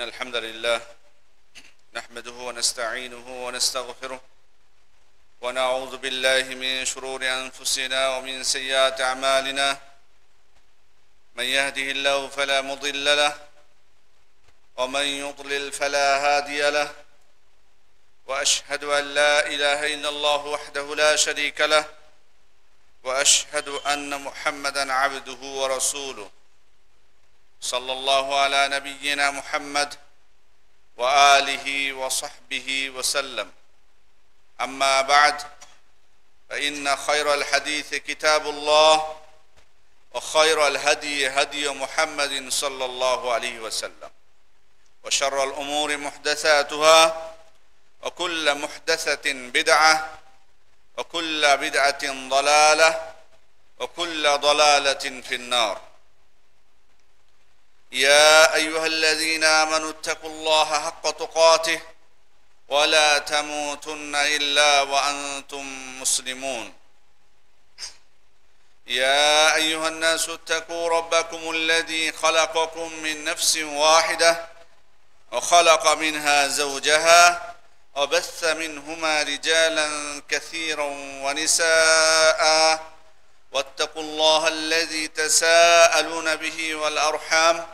الحمد لله نحمده ونستعينه ونستغفره ونعوذ بالله من شرور أنفسنا ومن سيئات أعمالنا من يهده الله فلا مضل له ومن يضلل فلا هادي له وأشهد أن لا إله إلا الله وحده لا شريك له وأشهد أن محمدا عبده ورسوله صلى الله على نبينا محمد وآله وصحبه وسلم أما بعد فإن خير الحديث كتاب الله وخير الهدي هدي محمد صلى الله عليه وسلم وشر الأمور محدثاتها وكل محدثة بدعة وكل بدعة ضلالة وكل ضلالة في النار يا أيها الذين آمنوا اتقوا الله حق تقاته ولا تموتن إلا وأنتم مسلمون يا أيها الناس اتقوا ربكم الذي خلقكم من نفس واحدة وخلق منها زوجها وبث منهما رجالا كثيرا ونساء واتقوا الله الذي تساءلون به والأرحام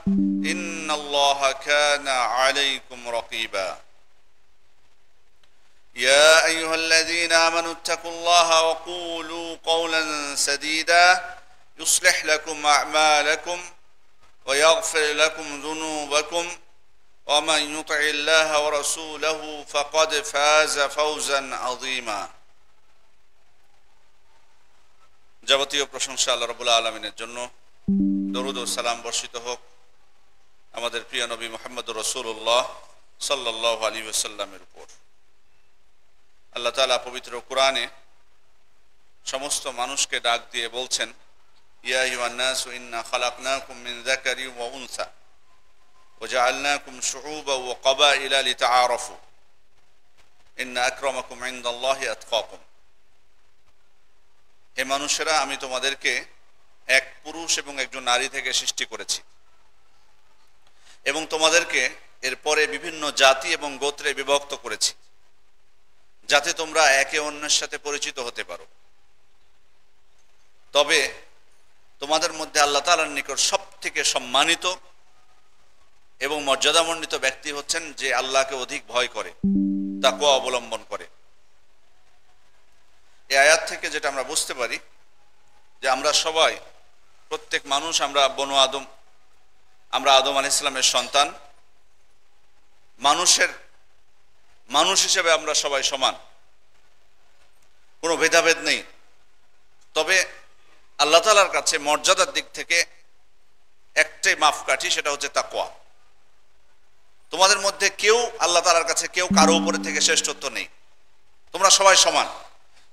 إن الله كان عليكم رقيبا يا أيها الذين آمنوا اتقوا الله وقولوا قولا سديدا يصلح لكم أعمالكم ويغفر لكم ذنوبكم ومن يطع الله ورسوله فقد فاز فوزا عظيما যাবতীয় প্রশংসা আল্লাহ রাব্বুল আলামিনের জন্য। দরুদ ও সালাম বর্ষিত হোক আমাদের প্রিয় নবী মুহাম্মদুর রাসূলুল্লাহ সাল্লাল্লাহু আলাইহি ওয়াসাল্লামের উপর। আল্লাহ তাআলা পবিত্র কোরআনে সমস্ত মানুষকে ডাক দিয়ে বলছেন, ইয়া আইয়ুহান নাসু ইন্না খালাকনাকুম মিন যাকারিন ওয়া উনসা ওয়া জাআলনাকুম শুউবান ওয়া ক্বাবাইলা লিতাআরাফু ইন্না আকরামাকুম ইনদাল্লাহি আতকাকুম। হে মানুষেরা, আমি তোমাদেরকে এক পুরুষ এবং একজন নারী থেকে সৃষ্টি করেছি এবং তোমাদেরকে এরপরে বিভিন্ন জাতি এবং গোত্রে বিভক্ত করেছি যাতে তোমরা একে অন্যের সাথে পরিচিত হতে পারো। তবে তোমাদের মধ্যে আল্লাহ তাআলার নিকট সবথেকে সম্মানিত এবং মর্যাদামণ্ডিত ব্যক্তি হচ্ছেন যে আল্লাহকে অধিক ভয় করে, তাকওয়া অবলম্বন করে। এই আয়াত থেকে যেটা আমরা বুঝতে পারি যে আমরা সবাই, প্রত্যেক মানুষ, আমরা বনু আদম, আমরা আদম আলাইহিস সালামের সন্তান। মানুষ হিসেবে আমরা সবাই সমান, কোনো ভেদাভেদ নেই। তবে আল্লাহ তাআলার কাছে মর্যাদার দিক থেকে একটাই মাপকাঠি, সেটা হচ্ছে তাকওয়া। তোমাদের মধ্যে কেউ আল্লাহ তাআলার কাছে কেউ কারো উপরে থেকে শ্রেষ্ঠত্ব নেই, তোমরা সবাই সমান।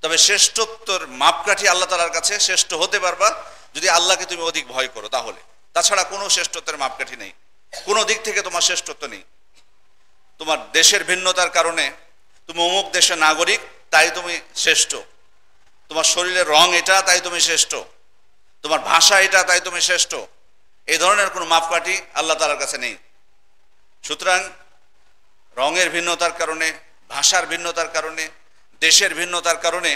তবে শ্রেষ্ঠত্বর মাপকাঠি আল্লাহ তাআলার কাছে শ্রেষ্ঠ হতে পারবা যদি আল্লাহকে তুমি অধিক ভয় করো, তাহলে। তাছাড়া কোনো শ্রেষ্ঠত্বের মাপকাঠি নেই, কোনো দিক থেকে তোমার শ্রেষ্ঠত্ব নেই। তোমার দেশের ভিন্নতার কারণে তুমি অমুক দেশের নাগরিক তাই তুমি শ্রেষ্ঠ, তোমার শরীরের রং এটা তাই তুমি শ্রেষ্ঠ, তোমার ভাষা এটা তাই তুমি শ্রেষ্ঠ, এই ধরনের কোনো মাপকাঠি আল্লাহ তাআলার কাছে নেই। সুতরাং রঙের ভিন্নতার কারণে, ভাষার ভিন্নতার কারণে, দেশের ভিন্নতার কারণে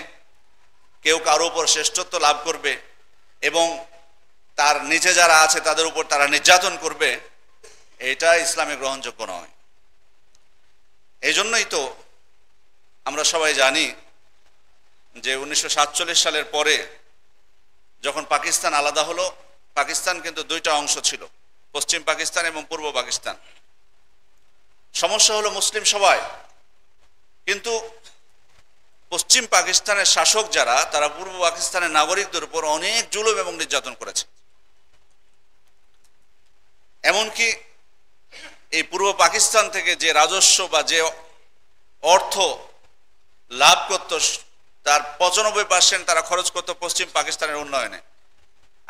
কেউ কারো উপর শ্রেষ্ঠত্ব লাভ করবে এবং তার নিচে যারা আছে তাদের উপর তারা নির্যাতন করবে, এটা ইসলামে গ্রহণযোগ্য নয়। এই জন্যই তো আমরা সবাই জানি যে 1947 সালের পরে যখন পাকিস্তান আলাদা হলো, পাকিস্তান কিন্তু দুইটা অংশ ছিল, পশ্চিম পাকিস্তান এবং পূর্ব পাকিস্তান। সমস্যা হলো মুসলিম সবাই, কিন্তু পশ্চিম পাকিস্তানের শাসক যারা, তারা পূর্ব পাকিস্তানের নাগরিকদের উপর অনেক জুলুম এবং নির্যাতন করেছে। এমনকি এই পূর্ব পাকিস্তান থেকে যে রাজস্ব বা যে অর্থ লাভ করত, তার 95% তারা খরচ করত পশ্চিম পাকিস্তানের উন্নয়নে,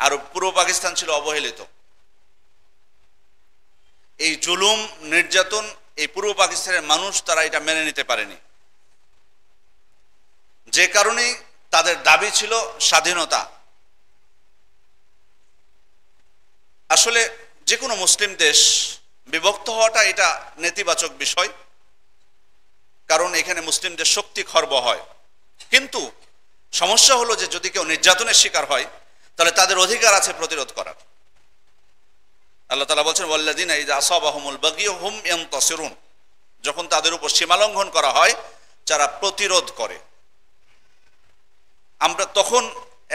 আর পূর্ব পাকিস্তান ছিল অবহেলিত। এই জুলুম নির্যাতন এই পূর্ব পাকিস্তানের মানুষ তারা এটা মেনে নিতে পারেনি, যে কারণেই তাদের দাবি ছিল স্বাধীনতা। আসলে যে কোনো মুসলিম দেশ বিভক্ত হওয়াটা এটা নেতিবাচক বিষয়, কারণ এখানে মুসলিমদের শক্তি খর্ব হয়। কিন্তু সমস্যা হলো যে যদি কেউ নির্যাতনের শিকার হয় তাহলে তাদের অধিকার আছে প্রতিরোধ করার। আল্লাহ তাআলা বলছেন ওয়াল্লাযিনা ইযা আসাবাহুমুল বাগী হুম ইয়ানতাসিরুন, যখন তাদের উপর সীমালঙ্ঘন করা হয় যারা প্রতিরোধ করে। আমরা তখন,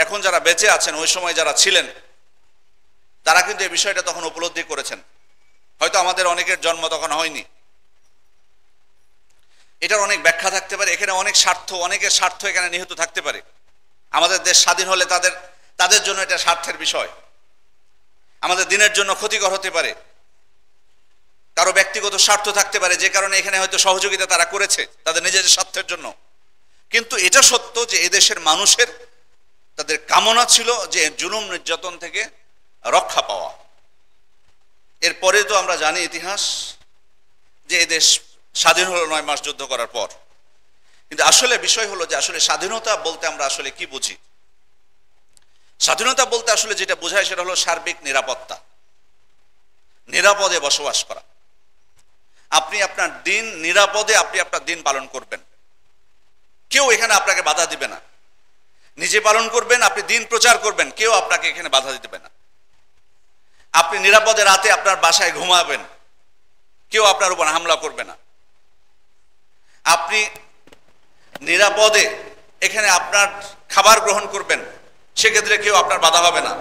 এখন যারা বেঁচে আছেন, ওই সময় যারা ছিলেন তারা কিন্তু এই বিষয়টা তখন উপলব্ধি করেছেন। হয়তো আমাদের অনেকের জন্ম তখন হয়নি, এটার অনেক ব্যাখ্যা থাকতে পারে, এখানে অনেক স্বার্থ, অনেকের স্বার্থ এখানে নিহিত থাকতে পারে। আমাদের দেশ স্বাধীন হলে তাদের জন্য এটা স্বার্থের বিষয়, আমাদের দিনের জন্য ক্ষতিকর হতে পারে, কারো ব্যক্তিগত স্বার্থ থাকতে পারে, যে কারণে এখানে হয়তো সহযোগিতা তারা করেছে তাদের নিজেদের স্বার্থের জন্য। কিন্তু এটা সত্য যে এদেশের মানুষের তাদের কামনা ছিল যে জুলুম নির্যাতন থেকে রক্ষা পাওয়া। এরপরে তো আমরা জানি ইতিহাস যে এদেশ স্বাধীন হলো 9 মাস যুদ্ধ করার পর। কিন্তু আসলে বিষয় হলো যে আসলে স্বাধীনতা বলতে আমরা আসলে কি বুঝি? স্বাধীনতা বলতে আসলে যেটা বোঝায় সেটা হলো সার্বিক নিরাপত্তা, নিরাপদে বসবাস করা। আপনি আপনার দিন নিরাপদে আপনি আপনার দিন পালন করবেন, কেউ এখানে আপনাকে বাধা দিবে না। নিজে পালন করবেন, আপনি দিন প্রচার করবেন, কেউ আপনাকে এখানে বাধা দিবে না। আপনি নিরাপদে রাতে আপনার বাসায় ঘুমাবেন, কেউ আপনার উপর হামলা করবে না। আপনি নিরাপদে এখানে আপনার খাবার গ্রহণ করবেন, সেক্ষেত্রে কেউ আপনার বাধা হবে না,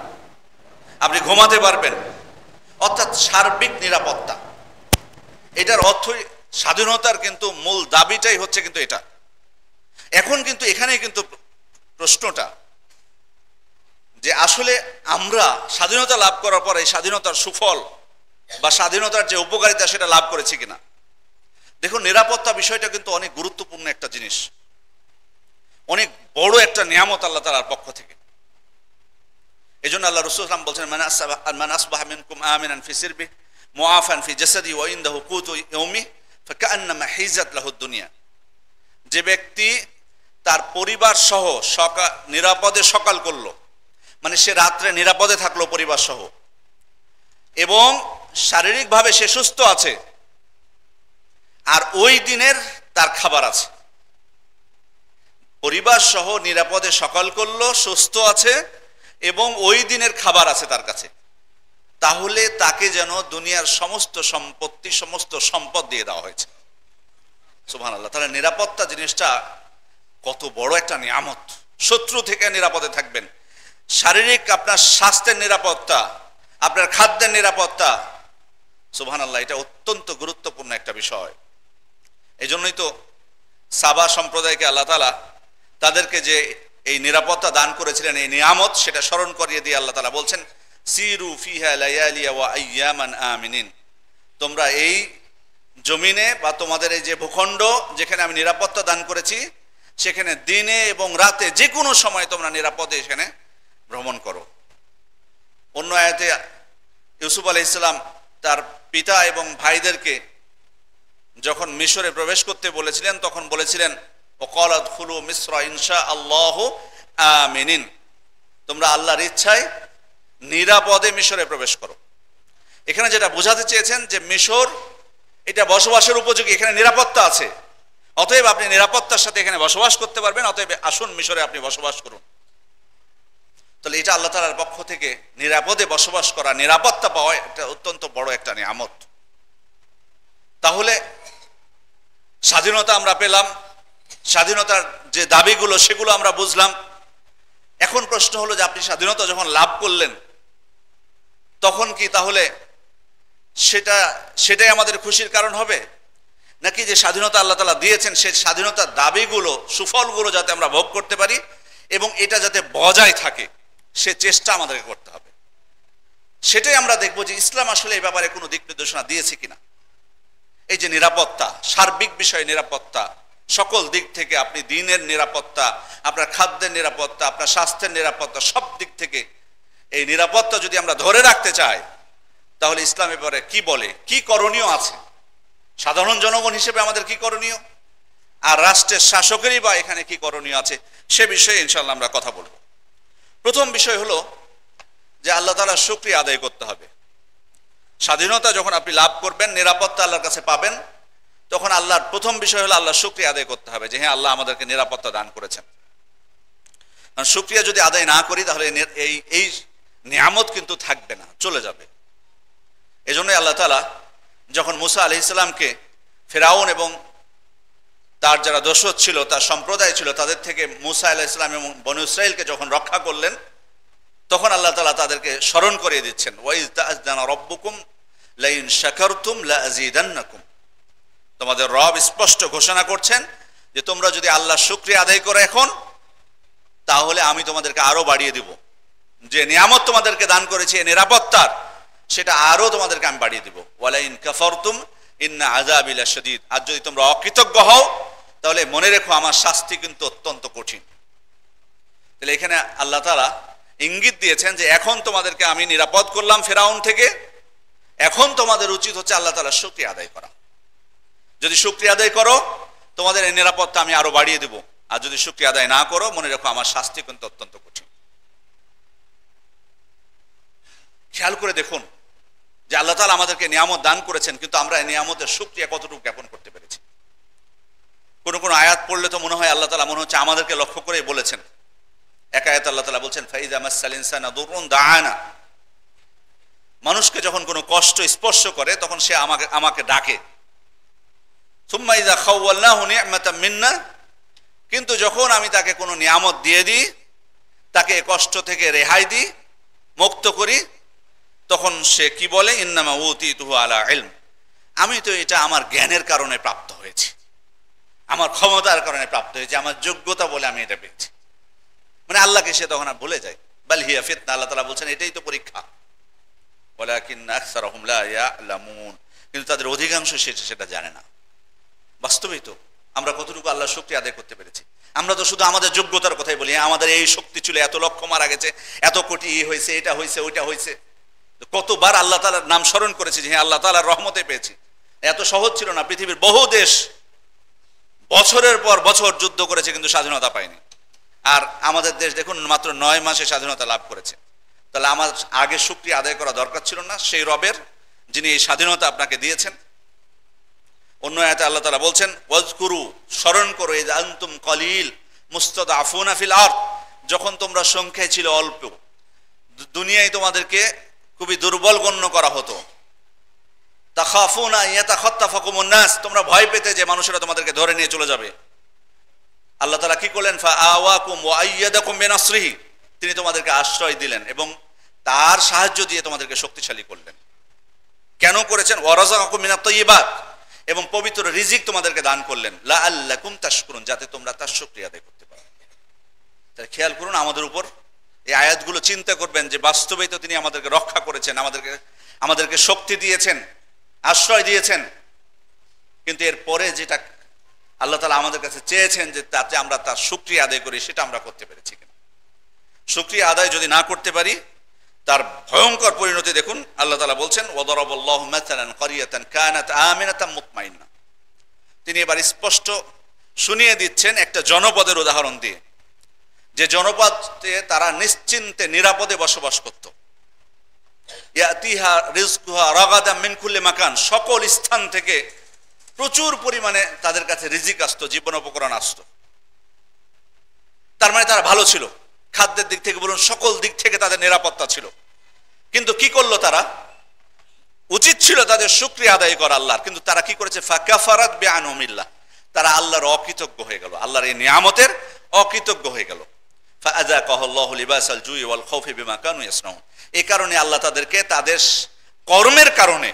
আপনি ঘুমাতে পারবেন। অর্থাৎ সার্বিক নিরাপত্তা, এটার অর্থই স্বাধীনতার কিন্তু মূল দাবিটাই হচ্ছে কিন্তু এটা। এখন কিন্তু এখানেই কিন্তু প্রশ্নটা যে আসলে আমরা স্বাধীনতা লাভ করার পরে স্বাধীনতার সুফল বা স্বাধীনতার যে উপকারিতা সেটা লাভ করেছি কিনা। দেখুন, নিরাপত্তা বিষয়টা কিন্তু অনেক গুরুত্বপূর্ণ একটা জিনিস, অনেক বড় একটা নিয়ামত আল্লাহ তাআলার পক্ষ থেকে। এই জন্য আল্লাহ রাসূল সাল্লাল্লাহু আলাইহি ওয়াসাল্লাম বলছেন মান আসবাহা মিনকুম আমিনান ফি সিরবিহি মুআফান ফি জাসাদি ওয়া ইনদাহু কুতু ইয়াউমি ফাকান্নামা হিজাত লাহু দুনিয়া। যে ব্যক্তি তার পরিবার সহ নিরাপদে সকাল করলো, মানে সে রাত্রে নিরাপদে থাকলো পরিবার সহ, এবং শারীরিকভাবে সে সুস্থ আছে, আর ওই দিনের তার খাবার আছে। পরিবার সহ নিরাপদে সকাল করলো, সুস্থ আছে এবং ওই দিনের খাবার আছে তার কাছে, তাহলে তাকে যেন দুনিয়ার সমস্ত সম্পত্তি, সমস্ত সম্পদ দিয়ে দেওয়া হয়েছে। সুবহানাল্লাহ। তাহলে নিরাপত্তা জিনিসটা কত বড় একটা নিয়ামত। শত্রু থেকে নিরাপদে থাকবেন, শারীরিক আপনার স্বাস্থ্যের নিরাপত্তা, আপনার খাদ্যের নিরাপত্তা। সুবহানাল্লাহ, এটা অত্যন্ত গুরুত্বপূর্ণ একটা বিষয়। এই জন্যই তো সাবা সম্প্রদায়কে আল্লাহ তাআলা তাদেরকে যে এই নিরাপত্তা দান করেছিলেন, এই নিয়ামত, সেটা স্মরণ করিয়ে দিয়ে আল্লাহ তাআলা বলছেন সিরু ফিহা লায়ালিয়া ওয়া আইয়ামান আমিনিন। তোমরা এই জমিনে বা তোমাদের এই যে ভূখণ্ড যেখানে আমি নিরাপত্তা দান করেছি, সেখানে দিনে এবং রাতে যে কোনো সময় তোমরা নিরাপদে এখানে ভ্রমণ করো। অন্য আয়াতে ইউসুফ আলাইহিস সালাম তার পিতা এবং ভাইদেরকে যখন মিশরে প্রবেশ করতে বলেছিলেন, তখন বলেছিলেন ওয়াকালা দুখুলু মিসরা ইনশাআল্লাহু আমিনিন, তোমরা আল্লাহর ইচ্ছায় নিরাপদে মিশরে প্রবেশ করো। এখানে যেটা বোঝাতে চেয়েছেন যে মিশর এটা বসবাসের উপযোগী, এখানে নিরাপত্তা আছে, অতএব আপনি নিরাপত্তার সাথে এখানে বসবাস করতে পারবেন, অতএব আসুন মিশরে আপনি বসবাস করুন। তাহলে এটা আল্লাহ তাআলার পক্ষ থেকে নিরাপদে বসবাস করা, নিরাপত্তা পাওয়া, এটা অত্যন্ত বড় একটা নিয়ামত। তাহলে স্বাধীনতা আমরা পেলাম, স্বাধীনতার যে দাবিগুলো সেগুলো আমরা বুঝলাম। এখন প্রশ্ন হলো যে আপনি স্বাধীনতা যখন লাভ করলেন তখন কি তাহলে সেটাই আমাদের খুশির কারণ হবে, নাকি যে স্বাধীনতা আল্লাহ তাআলা দিয়েছেন সেই স্বাধীনতার দাবিগুলো, সুফলগুলো যাতে আমরা ভোগ করতে পারি এবং এটা যাতে বজায় থাকে সে চেষ্টা আমাদেরকে করতে হবে। সেটাই আমরা দেখব যে ইসলাম আসলে এই ব্যাপারে কোনো দিক নির্দেশনা দিয়েছে কিনা। এই যে নিরাপত্তা, সার্বিক বিষয়ে নিরাপত্তা, সকল দিক থেকে আপনি দিনের নিরাপত্তা, আপনার খাদ্যের নিরাপত্তা, আপনার স্বাস্থ্যের নিরাপত্তা, সব দিক থেকে এই নিরাপত্তা যদি আমরা ধরে রাখতে চাই তাহলে ইসলাম এবারে কি বলে, কি করণীয় আছে, সাধারণ জনগণ হিসেবে আমাদের কি করণীয়, আর রাষ্ট্রের শাসকেরই বা এখানে কি করণীয় আছে, সে বিষয়ে ইনশাআল্লাহ আমরা কথা বলবো। প্রথম বিষয় হলো যে আল্লাহ তাআলার শুকরিয়া আদায় করতে হবে। স্বাধীনতা যখন আপনি লাভ করবেন, নিরাপত্তা আল্লাহর কাছে পাবেন, তখন আল্লাহর প্রথম বিষয় হলো আল্লাহর শুকরিয়া আদায় করতে হবে যে হ্যাঁ আল্লাহ আমাদেরকে নিরাপত্তা দান করেছেন। কারণ শুকরিয়া যদি আদায় না করি তাহলে এই নিয়ামত কিন্তু থাকবে না, চলে যাবে। এজন্যই আল্লাহ তাআলা যখন মুসা আলাইহিস সালামকে ফিরআউন এবং তার যারা দোসর ছিল, তার সম্প্রদায় ছিল, তাদের থেকে মুসা আলাইহিস সালাম এবং বনী ইসরাইলকে যখন রক্ষা করলেন, তখন আল্লাহ তাআলা তাদেরকে স্মরণ করিয়ে দিচ্ছেন, ওয়াইজ তাআযানা রাব্বুকুম লাইন শাকারতুম লাআযীদান্নাকুম। তোমাদের রব স্পষ্ট ঘোষণা করছেন যে তোমরা যদি আল্লাহর শুকরিয়া আদায় করো এখন, তাহলে আমি তোমাদেরকে আরো বাড়িয়ে দিব। যে নিয়ামত তোমাদেরকে দান করেছি নিরাপত্তার, সেটা আরো তোমাদেরকে আমি বাড়িয়ে দিব। ওয়ালা ইন কাফারতুম ইন্না আযাবি লাশাদীদ। আর যদি তোমরা অকৃতজ্ঞ হও তাহলে মনে রেখো আমার শাস্তি কিন্তু অত্যন্ত কঠিন। তাহলে এখানে আল্লাহ তাআলা ইঙ্গিত দিয়েছেন যে এখন তোমাদেরকে আমি নিরাপদ করলাম ফিরআউন থেকে, এখন তোমাদের উচিত হচ্ছে আল্লাহ তাআলার শুকরিয়া আদায় করা। যদি শুকরিয়া আদায় করো তোমাদের এই নিরাপত্তা আমি আরো বাড়িয়ে দেব, আর যদি শুকরিয়া আদায় না করো মনে রাখো আমার শাস্তি কিন্তু অত্যন্ত কঠিন। খেয়াল করে দেখুন যে আল্লাহ তাআলা আমাদেরকে নিয়ামত দান করেছেন, কিন্তু আমরা এই নিয়ামতের শুকরিয়া কতটুকু জ্ঞাপন করতে পেরেছি। কোন কোন আয়াত পড়লে তো মনে হয় আল্লাহ তাআলা মনে হচ্ছে আমাদেরকে লক্ষ্য করেই বলেছেন। এক আয়াত আল্লাহ তাআলা বলছেন ফাইযা মাসাল ইনসানা দুররুন দাআনা। মানুষকে যখন কোনো কষ্ট স্পর্শ করে তখন সে আমাকে ডাকে। সুম্মা ইযা খাওয়ালনাহু নি'মাতাম মিন্না। কিন্তু যখন আমি তাকে কোনো নিয়ামত দিয়ে দিই, তাকে কষ্ট থেকে রেহাই দিই, মুক্ত করি, তখন সে কি বলে, ইন্নামা উতীতুহু আলা ইলম। আমি তো এটা আমার জ্ঞানের কারণে প্রাপ্ত হয়েছি, আমার ক্ষমতার কারণে প্রাপ্ত হয়েছে, আমার যোগ্যতা বলে আমি এটা পেয়েছি। মানে আল্লাহকে সে তখন আর ভুলে যায়। বাল হিয়া ফিতনা, আল্লাহ তাআলা বলছেন এটাই তো পরীক্ষা। ওয়ালাকিন্না আকসারাহুম লা ইয়ালামুন। কিন্তু তাদের অধিকাংশ সেটা জানে না। বাস্তবেই তো আমরা কতটুকু আল্লাহর শুকরিয়া আদায় করতে পেরেছি। আমরা তো শুধু আমাদের যোগ্যতার কথাই বলি, আমাদের এই শক্তি ছিল, এত লক্ষ মারা গেছে, এত কোটি হয়েছে, এটা হয়েছে, ওইটা হয়েছে। কতবার আল্লাহ তাআলার নাম স্মরণ করেছি যে হ্যাঁ আল্লাহ তাআলার রহমতে পেয়েছি। এত সহজ ছিল না। পৃথিবীর বহু দেশ বছরের পর বছর যুদ্ধ করেছে কিন্তু স্বাধীনতা পায়নি। আর আমাদের দেশ দেখুন মাত্র 9 মাসে স্বাধীনতা লাভ করেছে। তাহলে আমার আগে শুকরিয়া আদায় করা দরকার ছিল না সেই রবের, যিনি এই স্বাধীনতা আপনাকে দিয়েছেন। অন্য আয়াতে আল্লাহ তাআলা বলছেন ওয়াজকুরু, স্মরণ করো, ইযা আনতুম কলিল মুস্তাদআফুনা ফিল আরদ। যখন তোমরা সংখ্যায় ছিল অল্প, দুনিয়ায় তোমাদেরকে খুবই দুর্বল গণ্য করা হতো। তাখাফুনা ইয়াতাখাত্তাফাকুমুন নাস, তোমরা ভয় পেতে যে মানুষেরা তোমাদেরকে ধরে নিয়ে চলে যাবে। আল্লাহ তাআলা কি করলেন, ফাআওয়াকুম ওয়া আইয়াদাকুম বিনাসরিহি, তিনি তোমাদেরকে আশ্রয় দিলেন এবং তার সাহায্য দিয়ে তোমাদেরকে শক্তিশালী করলেন। কেন করেছেন, ওয়া রাযাকাকুম মিনাত তাইয়্যিবাত, এবং পবিত্র রিজিক তোমাদেরকে দান করলেন, লাআল্লাকুম তাশকুরুন, যাতে তোমরা তার শুকরিয়া আদায় করতে পারো। তাহলে খেয়াল করুন আমাদের উপর এই আয়াতগুলো, চিন্তা করবেন যে বাস্তবেই তো তিনি আমাদেরকে রক্ষা করেছেন, আমাদেরকে শক্তি দিয়েছেন, আশ্রয় দিয়েছেন। কিন্তু এর পরে যেটা আল্লাহ তাআলা আমাদের কাছে চেয়েছেন যে তাতে আমরা তার শুকরিয়া আদায় করি, সেটা আমরা করতে পেরেছি কিনা। শুকরিয়া আদায় যদি না করতে পারি তার ভয়ঙ্কর পরিণতি দেখুন। আল্লাহ তাআলা বলছেন ওয়াদারাবাল্লাহু মাসালান ক্বরিয়াতান কানাত আমিনাতাম মুতমাইন্না। তিনি এবার স্পষ্ট শুনিয়ে দিচ্ছেন একটা জনপদের উদাহরণ দিয়ে, যে জনপদে তারা নিশ্চিন্তে নিরাপদে বসবাস করত। ইয়াতিহা রিজকুহা রাগাদাম মিন কুল্লি মাকান, সকল স্থান থেকে প্রচুর পরিমাণে তাদের কাছে রিজিক আসতো, জীবন উপকরণ আসতো। তার মানে তারা ভালো ছিল, খাদ্যের দিক থেকে বলুন, সকল দিক থেকে তাদের নিরাপত্তা ছিল। কিন্তু কি করলো তারা, উচিত ছিল তাদের শুকরিয়া আদায় করা আল্লাহর, কিন্তু তারা কি করেছে, ফাকাফারাত বিআনউমিল্লাহ, তারা আল্লাহর অকৃতজ্ঞ হয়ে গেল, আল্লাহর এই নিয়ামতের অকৃতজ্ঞ হয়ে গেল। ফাআযাকাহুল্লাহু লিবাসাল জুই ওয়াল খাউফি বিমা কানু ইয়াসনাউন। এই কারণে আল্লাহ তাদেরকে তাদের কর্মের কারণে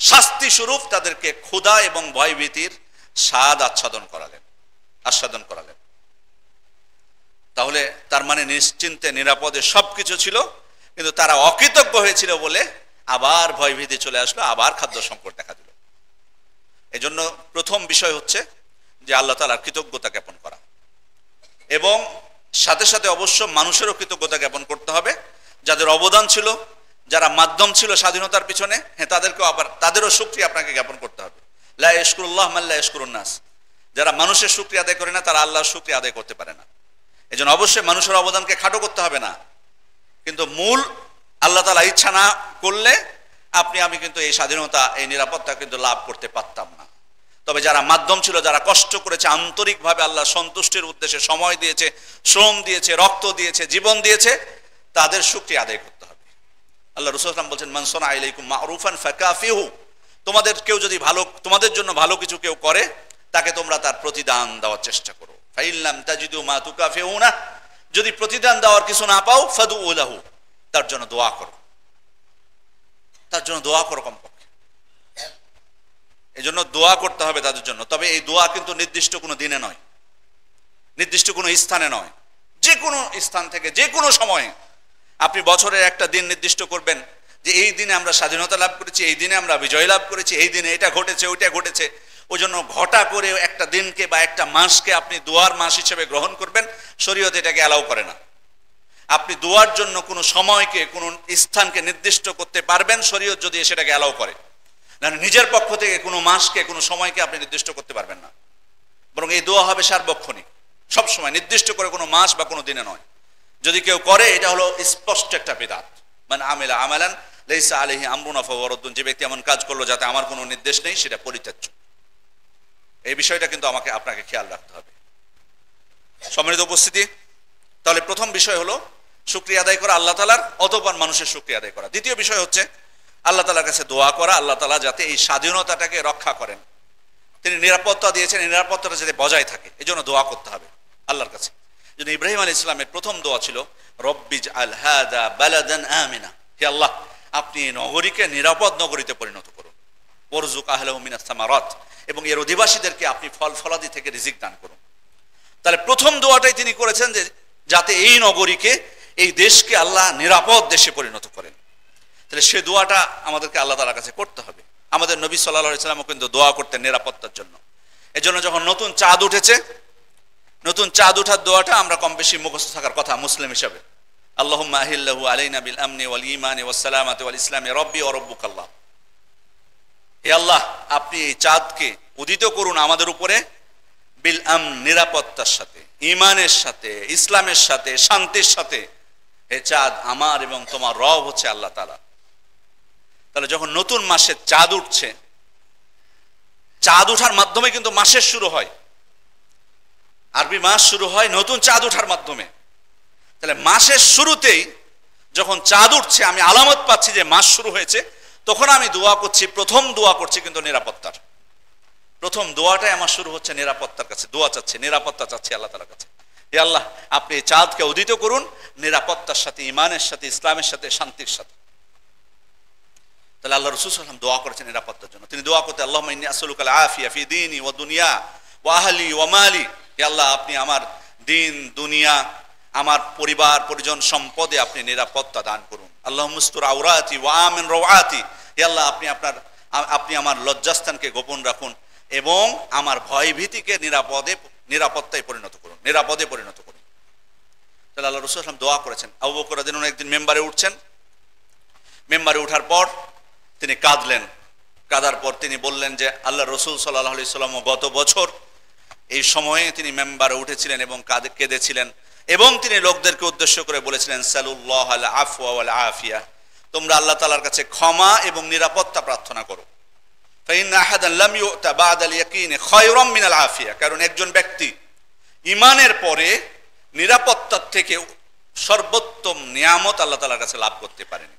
শাস্তি স্বরূপ তাদেরকে ক্ষুধা এবং ভয়ভীতির স্বাদ আস্বাদন করালেন। তাহলে তার মানে নিশ্চিন্তে নিরাপদে সবকিছু ছিল, কিন্তু তারা অকৃতজ্ঞ হয়েছিল বলে আবার ভয়ভীতি চলে আসলো, আবার খাদ্য সংকট দেখা দিল। এই জন্য প্রথম বিষয় হচ্ছে যে আল্লাহ তাআলার কৃতজ্ঞতা জ্ঞাপন করা, এবং সাথে সাথে অবশ্য মানুষেরও কৃতজ্ঞতা জ্ঞাপন করতে হবে, যাদের অবদান ছিল, যারা মাধ্যম ছিল স্বাধীনতার পিছনে, হ্যাঁ তাদেরও শুকরিয়া আপনাকে জ্ঞাপন করতে হবে। লা ইয়াশকুরুল্লাহ মান লা ইয়াশকুরুন নাস, যারা মানুষের শুকরিয়া আদায় করে না তারা আল্লাহর শুকরিয়া আদায় করতে পারে না। এই জন্য অবশ্যই মানুষের অবদানকে খাটো করতে হবে না, কিন্তু মূল আল্লাহ তাআলা ইচ্ছা না করলে আপনি আমি কিন্তু এই স্বাধীনতা, এই নিরাপত্তা কিন্তু লাভ করতে পারতাম না। তবে যারা মাধ্যম ছিল, যারা কষ্ট করেছে, আন্তরিকভাবে আল্লাহ সন্তুষ্টির উদ্দেশ্যে সময় দিয়েছে, শ্রম দিয়েছে, রক্ত দিয়েছে, জীবন দিয়েছে, তাদের শুকরিয়া আদায় করতে হবে। আল্লাহ রাসূল সাল্লাল্লাহু আলাইহি ওয়াসাল্লাম বলছেন, মান সানা ইলাইকুম মা'রুফান ফাকাফিহু, তোমাদের কেউ যদি ভালো, তোমাদের জন্য ভালো কিছু কেউ করে, তাকে তোমরা তার প্রতিদান দেওয়ার চেষ্টা করো। ফাইন লাম তাজিদু মা তুকাফিউনা, যদি প্রতিদান দেওয়ার কিছু না পাও, ফাদউ লাহু, তার জন্য দোয়া করো, তার জন্য দোয়া করো কমপক্ষে। এই জন্য দোয়া করতে হবে তাদের জন্য। তবে এই দোয়া কিন্তু নির্দিষ্ট কোনো দিনে নয়, নির্দিষ্ট কোনো স্থানে নয়, যে কোনো স্থান থেকে যে কোনো সময়ে। আপনি বছরের একটা দিন নির্দিষ্ট করবেন যে এই দিনে আমরা স্বাধীনতা লাভ করেছি, এই দিনে আমরা বিজয় লাভ করেছি, এই দিনে এটা ঘটেছে, ওইটা ঘটেছে। ওই জন্য ঘটা করে একটা দিনকে বা একটা মাসকে আপনি দোয়ার মাস হিসেবে গ্রহণ করবেন, শরীয়ত এটাকে অ্যালাউ করে না। আপনি দোয়ার জন্য কোনো সময়কে, কোনো স্থানকে নির্দিষ্ট করতে পারবেন শরীয়ত যদি সেটাকে অ্যালাউ করে, না নিজের পক্ষ থেকে কোনো মাসকে, কোনো সময়কে আপনি নির্দিষ্ট করতে পারবেন না। বরং এই দোয়া হবে সার্বক্ষণিক, সবসময়, নির্দিষ্ট করে কোনো মাস বা কোনো দিনে নয়। যদি কেউ করে, এটা হলো স্পষ্ট একটা বিদআত। মানে আমিলা আমালান লাইসা আলাইহি আমরুনা ফাহুয়া রাদ্দুন, যে ব্যক্তি এমন কাজ করলো যাতে আমার কোনো নির্দেশ নেই, সেটা পরিত্যাজ্য। এই বিষয়টা কিন্তু আপনাকে খেয়াল রাখতে হবে। সম্মানিত উপস্থিতি, তাহলে প্রথম বিষয় হলো শুকরিয়া আদায় করা আল্লাহ তাআলার, অতঃপর মানুষের শুকরিয়া আদায় করা। দ্বিতীয় বিষয় হচ্ছে আল্লাহ তাআলার কাছে দোয়া করা, আল্লাহ তাআলা যাতে এই স্বাধীনতাটাকে রক্ষা করেন। তিনি নিরাপত্তা দিয়েছেন, এই নিরাপত্তাটা যাতে বজায় থাকে, এই জন্য দোয়া করতে হবে আল্লাহর কাছে। যেন ইব্রাহিম আলাইহিস সালামের প্রথম দোয়া ছিল রব্বিজআল হাযা বালাদান আমিনা, হে আল্লাহ, আপনি এই নগরীকে নিরাপদ নগরীতে পরিণত করুন। ওয়ারযুক আহলাহু মিনাস সামারাত, এবং এর অধিবাসীদেরকে আপনি ফল ফলাদি থেকে রিজিক দান করুন। তাহলে প্রথম দোয়াটাই তিনি করেছেন যে যাতে এই নগরীকে, এই দেশকে আল্লাহ নিরাপদ দেশে পরিণত করেন। তাহলে সে দোয়াটা আমাদেরকে আল্লাহ তাআলার কাছে করতে হবে। আমাদের নবী সাল্লাল্লাহু আলাইহি ওয়াসাল্লামও কিন্তু দোয়া করতেন নিরাপত্তার জন্য। এজন্য যখন নতুন চাঁদ উঠেছে, নতুন চাঁদ উঠার দোয়াটা আমরা কম বেশি মুখস্থ থাকার কথা মুসলিম হিসাবে, আল্লাহুম্মা আহিল্লাহু আলাইনা বিল আমনি ওয়াল ঈমানি ওয়াস সালামাতি ওয়াল ইসলামি রব্বি ওয়া রব্বুকাল্লাহ, হে আল্লাহ, আপনি এই চাঁদকে উদিত করুন আমাদের উপরে বিল আমন, নিরাপত্তার সাথে, ঈমানের সাথে, ইসলামের সাথে, শান্তির সাথে। হে চাঁদ, আমার এবং তোমার রব হচ্ছে আল্লাহ তাআলা। তাহলে যখন নতুন মাসে চাঁদ উঠছে, চাঁদ ওঠার মাধ্যমে কিন্তু মাসের শুরু হয়, আরবি মাস শুরু হয় নতুন চাঁদ ওঠার মাধ্যমে। তাহলে মাসের শুরুতেই যখন চাঁদ উঠছে, আমি আলামত পাচ্ছি যে মাস শুরু হয়েছে, তখন আমি দোয়া করছি, প্রথম দোয়া করছি কিন্তু নিরাপত্তার। প্রথম দোয়াটাই আমার শুরু হচ্ছে নিরাপত্তার কাছে, দোয়া চাচ্ছি, নিরাপত্তা চাচ্ছি আল্লাহ তাআলার কাছে। হে আল্লাহ, আপনি এই চাঁদকে উদিত করুন নিরাপত্তার সাথে, ঈমানের সাথে, ইসলামের সাথে, শান্তির সাথে। তাহলে আল্লাহ রাসূল সাল্লাল্লাহু আলাইহি ওয়াসাল্লাম দোয়া করেছেন নিরাপত্তার জন্য। তিনি দোয়া করতে, আল্লাহুম্মা ইন্নী আসআলুকাল আফিয়া ফি দীনি ওয়া দুনিয়া ওয়া আহলি ওয়া মালি, হে আল্লাহ, আপনি আমার দিন, দুনিয়া, আমার পরিবার পরিজন, সম্পদে আপনি নিরাপত্তা দান করুন। আল্লাহুম্মা উসতুর আওরাতি ওয়া আমিন রাওয়াতি, হে আল্লাহ, আপনি আমার লজ্জাস্থানকে গোপন রাখুন এবং আমার ভয় ভীতিকে নিরাপত্তায় পরিণত করুন, নিরাপদে পরিণত করুন। তাহলে আল্লাহ রাসূল সাল্লাল্লাহু আলাইহি ওয়াসাল্লাম দোয়া করেছেন। আবু বকর রাদিয়াল্লাহু আনহু একদিন মেম্বারে উঠছেন, মেম্বারে ওঠার পর তিনি কাঁদলেন। কাঁদার পর তিনি বললেন যে আল্লাহ রাসূল সাল্লাল্লাহু আলাইহি ওয়াসাল্লাম গত বছর এই সময়ে তিনি মেম্বারে উঠেছিলেন এবং কেঁদেছিলেন, এবং তিনি লোকদেরকে উদ্দেশ্য করে বলেছিলেন, সালুল্লাহাল আফওয়া ওয়াল আফিয়া, তোমরা আল্লাহ তাআলার কাছে ক্ষমা এবং নিরাপত্তা প্রার্থনা করো। ফাইন্না আহাদান লাম ইউতা বাদাল ইয়াকিন খায়রাম মিনাল আফিয়া, কারণ একজন ব্যক্তি ঈমানের পরে নিরাপত্তার থেকে সর্বোত্তম নিয়ামত আল্লাহ তাআলার কাছে লাভ করতে পারেনি।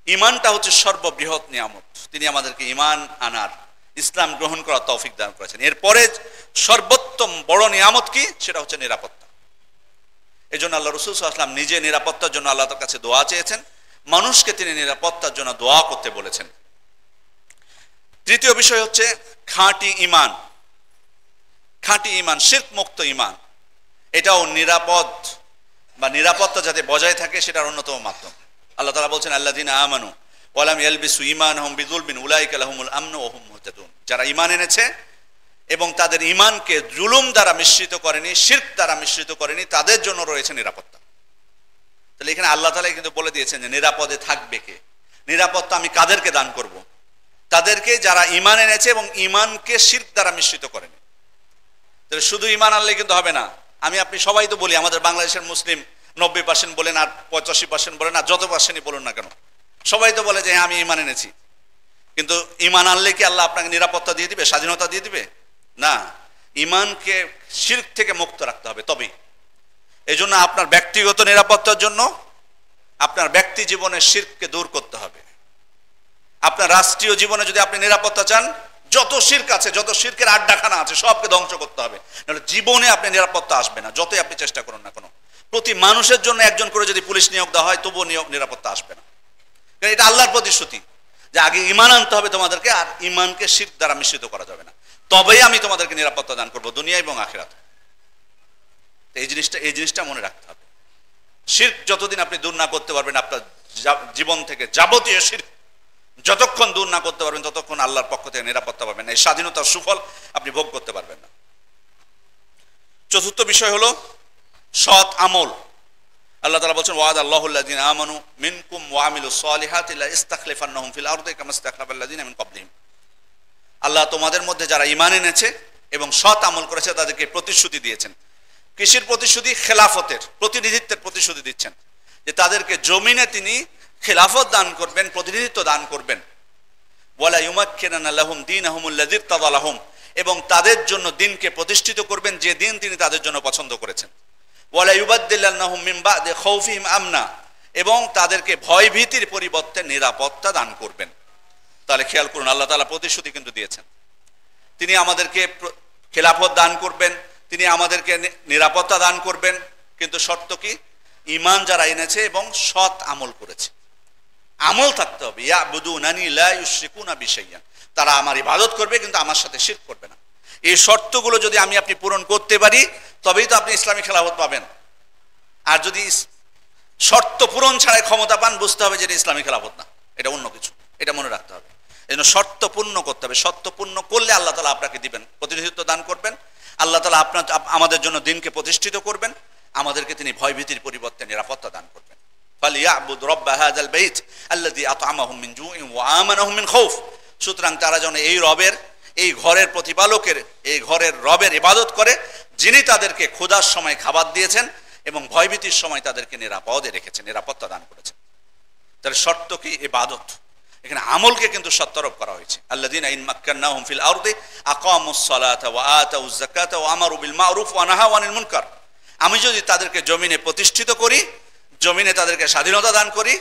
ঈমানটা হচ্ছে সর্ববৃহৎ নিয়ামত। তিনি আমাদেরকে ঈমান আনার, ইসলাম গ্রহণ করার তৌফিক দান করেছেন। এরপরে সর্বোত্তম বড় নিয়ামত কি? সেটা হচ্ছে নিরাপত্তা। এই জন্য আল্লাহ রাসূল সাল্লাল্লাহু আলাইহি ওয়াসাল্লাম নিজে নিরাপত্তার জন্য আল্লাহর কাছে দোয়া চেয়েছেন, মানুষকে তিনি নিরাপত্তার জন্য দোয়া করতে বলেছেন। তৃতীয় বিষয় হচ্ছে খাঁটি ঈমান। খাঁটি ঈমান, শিরক মুক্ত ঈমান, এটাও নিরাপদ বা নিরাপত্তা যাতে বজায় থাকে সেটার অন্যতম মাধ্যম। আল্লাহ তাআলা বলছেন, আল্লাযীনা আমানু ওয়া লাম ইয়ালবিসু ঈমানাহুম বিযুলমিন উলাইকা লাহুমুল আমনু ওয়া হুম মুহতাদুন, যারা ঈমান এনেছে এবং তাদের ঈমানকে জুলুম দ্বারা মিশ্রিত করেনি, শিরক দ্বারা মিশ্রিত করেনি, তাদের জন্য রয়েছে নিরাপত্তা। তাহলে এখানে আল্লাহ তাআলা কিন্তু বলে দিয়েছেন যে নিরাপদে থাকবে কে, নিরাপত্তা আমি কাদেরকে দান করব? তাদেরকে যারা ঈমান এনেছে এবং ঈমানকে শিরক দ্বারা মিশ্রিত করেনি। তাহলে শুধু ঈমান আনলে কিন্তু হবে না। আমি আপনি সবাই তো বলি আমাদের বাংলাদেশের মুসলিম 90% বলেন আর 85% বলেন আর যত পার্সেন্টই বলুন না কেন, সবাই তো বলে যে হ্যাঁ আমি ঈমান এনেছি, কিন্তু ঈমান আনলে কি আল্লাহ আপনাকে নিরাপত্তা দিয়ে দিবে, স্বাধীনতা দিয়ে দিবে? না, ঈমানকে শিরক থেকে মুক্ত রাখতে হবে তবেই। এই জন্য আপনার ব্যক্তিগত নিরাপত্তার জন্য আপনার ব্যক্তি জীবনের শিরককে দূর করতে হবে। আপনার রাষ্ট্রীয় জীবনে যদি আপনি নিরাপত্তা চান, যত শিরক আছে, যত শিরকের আড্ডাখানা আছে সবকে ধ্বংস করতে হবে, নাহলে জীবনে আপনি নিরাপত্তা আসবে না, যতই আপনি চেষ্টা করুন না কেন। প্রতি মানুষের জন্য একজন করে যদি পুলিশ নিয়োগ দেওয়া হয় তবুও নিরাপত্তা আসবে না। কারণ এটা আল্লাহর প্রতিশ্রুতি যে আগে ঈমান আনতে হবে তোমাদেরকে, আর ঈমানকে শিরক দ্বারা মিশ্রিত করা যাবে না, তবেই আমি তোমাদেরকে নিরাপত্তা দান করবো দুনিয়া এবং আখিরাতে। এই জিনিসটা মনে রাখতে হবে। শিরক যতদিন আপনি দূর না করতে পারবেন আপনার জীবন থেকে, যাবতীয় শিরক যতক্ষণ দূর না করতে পারবেন ততক্ষণ আল্লাহর পক্ষ থেকে নিরাপত্তা পাবেন না, এই স্বাধীনতার সুফল আপনি ভোগ করতে পারবেন না। চতুর্থ বিষয় হলো সৎ আমল। আল্লাহ তাআলা বলছেন ওয়াদ আল্লাহুল্লাযিনা আমানু মিনকুম ওয়া আমিলুস সালিহাতি লা ইস্তাখলিফান্নাহুম ফিল আরদি কামা ইস্তাখলাফাল্লাযিনা মিন ক্বাবলিহিম। আল্লাহ তোমাদের মধ্যে যারা ঈমান এনেছে এবং সৎ আমল করেছে তাদেরকে প্রতিশ্রুতি দিয়েছেন। কিসের প্রতিশ্রুতি? খেলাফতের, প্রতিনিধিত্বের প্রতিশ্রুতি দিচ্ছেন, যে তাদেরকে জমিনে তিনি খেলাফত দান করবেন, প্রতিনিধিত্ব দান করবেন। ওয়ালা ইউমাক্কিনানা লাহুম দীনাহুমুল্লাযী ইরতাদা লাহুম, এবং তাদের জন্য দিনকে প্রতিষ্ঠিত করবেন যে দিন তিনি তাদের জন্য পছন্দ করেছেন। ওয়ালা ইউবাদদিলান্নাহুম মিন বা'দি খাউফিহিম আমনা, এবং তাদেরকে ভয় ভীতির পরিবর্তে নিরাপত্তা দান করবেন। তাহলে খেয়াল করুন, আল্লাহ তাআলা প্রতিশ্রুতি কিন্তু দিয়েছেন, তিনি আমাদেরকে খেলাফত দান করবেন, তিনি আমাদেরকে নিরাপত্তা দান করবেন, কিন্তু শর্ত কি? ঈমান যারা এনেছে এবং সৎ আমল করেছে। আমল থাকতে হবে। ইয়াবুদুনানি লা ইউশরিকুনা বিশাইয়্যান, তারা আমার ইবাদত করবে কিন্তু আমার সাথে শিরক করবে না। এই শর্তগুলো যদি আপনি পূরণ করতে পারি তবেই তো আপনি ইসলামী খেলাফত পাবেন। আর যদি শর্ত পূরণ ছাড়াই ক্ষমতা পান, বুঝতে হবে যে এটা ইসলামী খেলাফত না, এটা অন্য কিছু, এটা মনে রাখতে হবে। এই জন্য শর্ত পূর্ণ করতে হবে। শর্ত পূর্ণ করলে আল্লাহ তাআলা আপনাকে দিবেন, প্রতিনিধিত্ব দান করবেন। আল্লাহ তাআলা আমাদের জন্য দিনকে প্রতিষ্ঠিত করবেন, আমাদেরকে তিনি ভয়ভীতির পরিবর্তে নিরাপত্তা দান করবেন। ফালিয়াবুদ রাব্বা হাযাল বাইত আল্লাযী আত'আমাহুম মিন জু'ইন ওয়া আমানাহুম মিন খাউফ। সুতরাং তারা যেন এই রবের, এই ঘরের প্রতিপালকের, এই ঘরের রবের ইবাদত করে, যিনি তাদেরকে ক্ষুধার সময় খাবার দিয়েছেন এবং ভয়ভীতির সময় তাদেরকে নিরাপদে রেখেছেন, নিরাপত্তা দান করেছেন। তাহলে শর্ত কি? ইবাদত। এখানে আমলকে কিন্তু শর্তারোপ করা হয়েছে। আল্লাযীনা ইন মাক্কান্নাহুম ফিল আরদি আকামুস সালাতা ওয়া আতাউয যাকাতা ওয়া আমারু বিল মা'রুফ ওয়া নাহাউ আনিল মুনকার। আমি যদি তাদেরকে জমিনে প্রতিষ্ঠিত করি, জমিনে তাদেরকে স্বাধীনতা দান করি,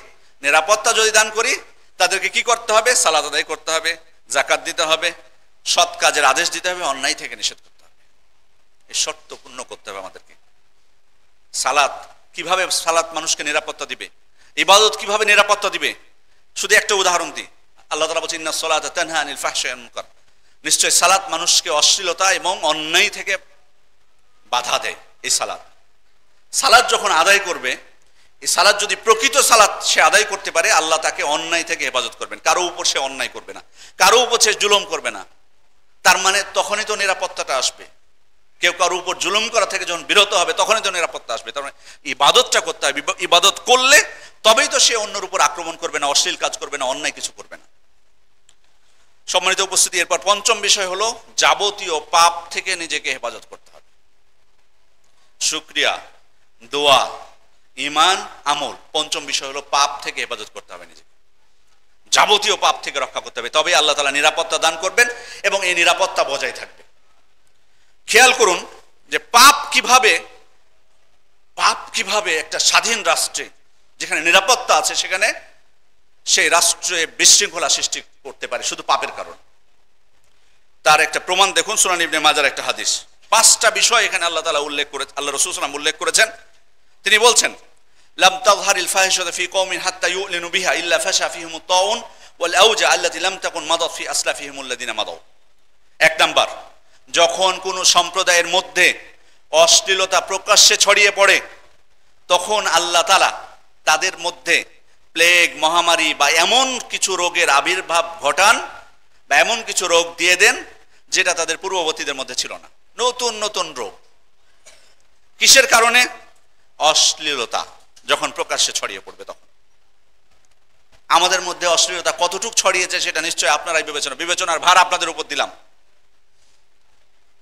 নিরাপত্তা যদি দান করি, তাদেরকে কি করতে হবে? সালাত আদায় করতে হবে, যাকাত দিতে হবে, সৎ কাজের আদেশ দিতে হবে, অন্যায় থেকে নিষেধ করতে হবে। এই শর্ত পূর্ণ করতে হবে আমাদেরকে। সালাত কিভাবে, সালাত মানুষকে নিরাপত্তা দিবে, ইবাদত কিভাবে নিরাপত্তা দিবে? শুধু একটা উদাহরণ দিই। আল্লাহ তাআলা বলেছেন ইন্নাস সালাতা তানহা আনিল ফাহশাই ওয়াল মুনকার। নিশ্চয় সালাত মানুষকে অশ্লীলতা এবং অন্যায় থেকে বাধা দেয়। এই সালাত যখন আদায় করবে, এই সালাত যদি প্রকৃত সালাত সে আদায় করতে পারে, আল্লাহ তাকে অন্যায় থেকে হেফাজত করবেন। কারো উপর সে অন্যায় করবে না, কারো উপর সে জুলুম করবে না। তার মানে তখনই তো নিরাপত্তাটা আসবে। কেউ কারো উপর জুলুম করা থেকে যখন বিরত হবে তখনই তো নিরাপত্তা আসবে। তার মানে ইবাদতটা করতে হবে। ইবাদত করলে তবেই তো সে অন্যের উপর আক্রমণ করবে না, অশ্লীল কাজ করবে না, অন্যায় কিছু করবে না। সম্মানিত উপস্থিতি, এরপর পঞ্চম বিষয় হলো যাবতীয় পাপ থেকে নিজেকে হেফাজত করতে হবে। শুকরিয়া, দোয়া, ঈমান, আমল। পঞ্চম বিষয় হলো পাপ থেকে হেফাজত করতে হবে নিজেকে, যাবতীয় পাপ থেকে রক্ষা করতে হবে, তবেই আল্লাহ তাআলা নিরাপত্তা দান করবেন এবং এই নিরাপত্তা বজায় থাকবে। খেয়াল করুন যে পাপ কিভাবে একটা স্বাধীন রাষ্ট্রে যেখানে নিরাপত্তা আছে সেখানে সেই রাষ্ট্রে বিশৃঙ্খলা সৃষ্টি করতে পারে শুধু পাপের কারণ। তার একটা প্রমাণ দেখুন, সুনান ইবনে মাজার একটা হাদিস। 5টা বিষয় এখানে আল্লাহ তাআলা উল্লেখ করে, আল্লাহ রাসূল সাল্লাল্লাহু আলাইহি ওয়াসাল্লাম উল্লেখ করেছেন। তিনি বলছেন লাম তাযহারিল ফাহিশাতু ফি কওমিন হাত্তা ইউলিনু বিহা ইল্লা ফাশা ফিহিমুত তাউন ওয়াল আওজা আল্লাতী লাম তাকুন মাদাত ফি আসলাফিহিমুল লাযিনা মাদাউ। 1 নাম্বার, যখন কোনো সম্প্রদায়ের মধ্যে অশ্লীলতা প্রকাশ্যে ছড়িয়ে পড়ে তখন আল্লাহ তাআলা তাদের মধ্যে প্লেগ, মহামারী বা এমন কিছু রোগের আবির্ভাব ঘটান বা এমন কিছু রোগ দিয়ে দেন যেটা তাদের পূর্ববর্তীদের মধ্যে ছিল না। নতুন নতুন রোগ। কিসের কারণে? অশ্লীলতা যখন প্রকাশ্যে ছড়িয়ে পড়বে তখন। আমাদের মধ্যে অশ্লীলতা কতটুক ছড়িয়েছে সেটা নিশ্চয়ই আপনারাই বিবেচনার ভার আপনাদের উপর দিলাম।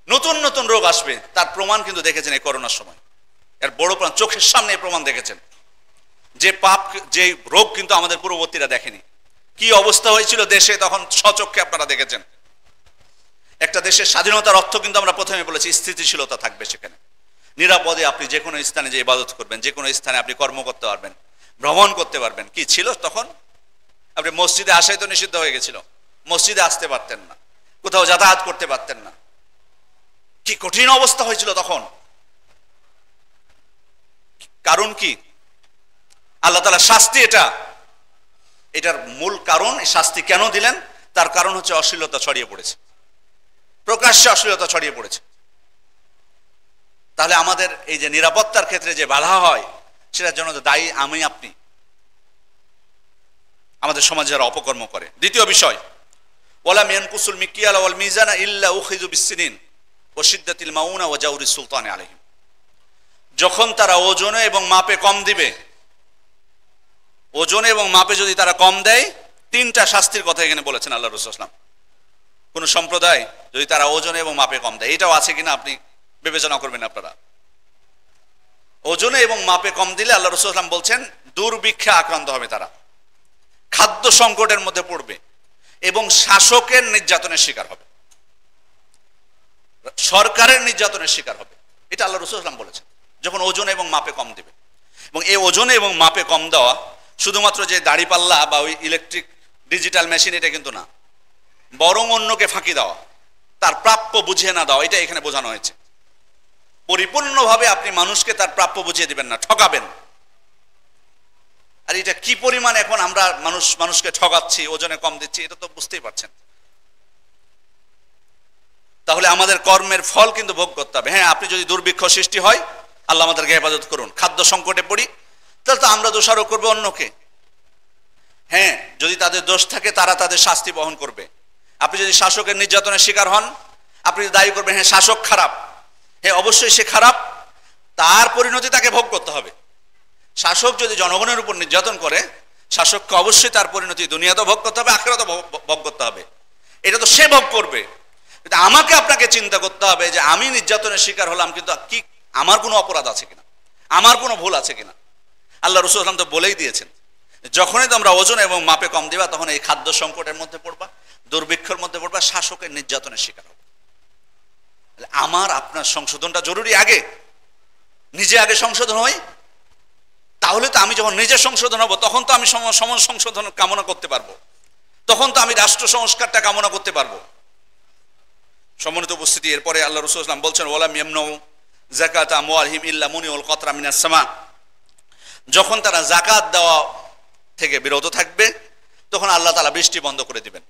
নতুন নতুন রোগ আসবে, তার প্রমাণ কিন্তু দেখেছেন এই করোনার সময়। এর বড় প্রমাণ, চোখের সামনে প্রমাণ দেখেছেন। যে পাপ, যে রোগ কিন্তু আমাদের পূর্ববর্তীরা দেখেনি। কি অবস্থা হয়েছিল দেশে তখন স্বচক্ষে আপনারা দেখেছেন। একটা দেশের স্বাধীনতার অর্থ কিন্তু আমরা প্রথমে বলেছি স্থিতিশীলতা থাকবে, সেখানে নিরাপদে আপনি যে কোনো স্থানে যে ইবাদত করবেন, যে কোনো স্থানে আপনি কর্ম করতে পারবেন, ভ্রমণ করতে পারবেন। কি ছিল তখন? আপনি মসজিদে আসাই তো নিষিদ্ধ হয়ে গেছিল, মসজিদে আসতে পারতেন না, কোথাও যাতায়াত করতে পারতেন না। কি কঠিন অবস্থা হয়েছিল তখন। কারণ কি? আল্লাহ তাআলার শাস্তি এটা। এটার মূল কারণ, শাস্তি কেন দিলেন? তার কারণ হচ্ছে অশ্লীলতা ছড়িয়ে পড়েছে, প্রকাশ্যে অশ্লীলতা ছড়িয়ে পড়েছে। তাহলে আমাদের এই যে নিরাপত্তার ক্ষেত্রে যে বাধা হয়, সেটার জন্য দায়ী আমি আপনি, আমাদের সমাজে যারা অপকর্ম করে। দ্বিতীয় বিষয়, ওয়ালাম ইয়ানকুসুল মিকিয়াল ওয়াল মিজানা ইল্লা উখিযু বিসসিনিন ওয়া শিদ্দাতিল মাউনা ওয়া জাওরিস সুলতানি আলাইহিম। যখন তারা ওজনে এবং মাপে কম দিবে, ওজনে এবং মাপে যদি তারা কম দেয়, তিনটা শাস্তির কথা এখানে বলেছেন আল্লাহ রাসূল সাল্লাল্লাহু আলাইহি ওয়াসাল্লাম। কোন সম্প্রদায় যদি তারা ওজনে এবং মাপে কম দেয়, এটাও আছে কিনা আপনি বিবেচনা করবেন আপনারা। ওজনে এবং মাপে কম দিলে আল্লাহ রাসূল সাল্লাল্লাহু আলাইহি ওয়াসাল্লাম বলছেন দুর্ভিক্ষে আক্রান্ত হবে তারা, খাদ্য সংকটের মধ্যে পড়বে এবং শাসকের নির্যাতনের শিকার হবে, সরকারের নির্যাতনের শিকার হবে। এটা আল্লাহ রাসূল সাল্লাল্লাহু আলাইহি ওয়াসাল্লাম বলেছেন যখন ওজনে এবং মাপে কম দিবে। এবং এই ওজনে এবং মাপে কম দেওয়া শুধুমাত্র যে দাড়িপাল্লা বা ওই ইলেকট্রিক ডিজিটাল মেশিন, এটা কিন্তু না, বরং অন্যকে ফাঁকি দেওয়া, তার প্রাপ্য বুঝিয়ে না দেওয়া, এটা এখানে বোঝানো হয়েছে। পরিপূর্ণভাবে আপনি মানুষকে তার প্রাপ্য বুঝিয়ে দিবেন না, ঠকাবেন। আর এটা কি পরিমাণ এখন আমরা মানুষকে ঠকাচ্ছি, ওজনে কম দিচ্ছি, এটা তো বুঝতেই পারছেন। তাহলে আমাদের কর্মের ফল কিন্তু ভোগ করতে হবে। হ্যাঁ, আপনি যদি দুর্ভিক্ষ সৃষ্টি হয়, আল্লাহ আমাদেরকে হেফাজত করুন, খাদ্য সংকটে পড়ি, তাহলে তো আমরা দোষারোপ করবো অন্যকে। হ্যাঁ, যদি তাদের দোষ থাকে তারা তাদের শাস্তি বহন করবে। আপনি যদি শাসকের নির্যাতনের শিকার হন, আপনি দায়ী করবেন হ্যাঁ শাসক খারাপ, হ্যাঁ অবশ্যই সে খারাপ, তার পরিণতি তাকে ভোগ করতে হবে। শাসক যদি জনগণের উপর নির্যাতন করে, শাসককে অবশ্যই তার পরিণতি দুনিয়াতেও ভোগ করতে হবে, আখিরাতেও ভোগ করতে হবে। এটা তো সে ভোগ করবে। কিন্তু আমাকে আপনাকে চিন্তা করতে হবে যে আমি নির্যাতনের শিকার হলাম, কিন্তু কি আমার কোনো অপরাধ আছে কিনা, আমার কোনো ভুল আছে কিনা। আল্লাহ রাসূল সাল্লাল্লাহু আলাইহি ওয়াসাল্লাম তো বলেই দিয়েছেন, যখনই তোমরা ওজন এবং মাপে কম দিবা, তখন এই খাদ্য সংকটের মধ্যে পড়বা, দুর্ভিক্ষের মধ্যে পড়বা, শাসকের নির্যাতনের শিকার হবে। আমার আপনার সংশোধনটা জরুরি। আগে নিজে আগে সংশোধন হই, তাহলে তো আমি যখন নিজে সংশোধন হব, তখন তো আমি সমাজ সংশোধন কামনা করতে পারবো, তখন তো আমি রাষ্ট্র সংস্কারটা কামনা করতে পারবো। সম্মানিত উপস্থিতি, এরপরে আল্লাহ রাসূল সাল্লাল্লাহু আলাইহি ওয়াসাল্লাম বলছেন ওয়ালাম ইয়ামনু যাকাত আমওয়ালিহিম ইল্লা মুনিউল কতরা মিনাস সামা। যখন তারা যাকাত দেওয়া থেকে বিরত থাকবে, তখন আল্লাহ তাআলা বৃষ্টি বন্ধ করে দিবেন।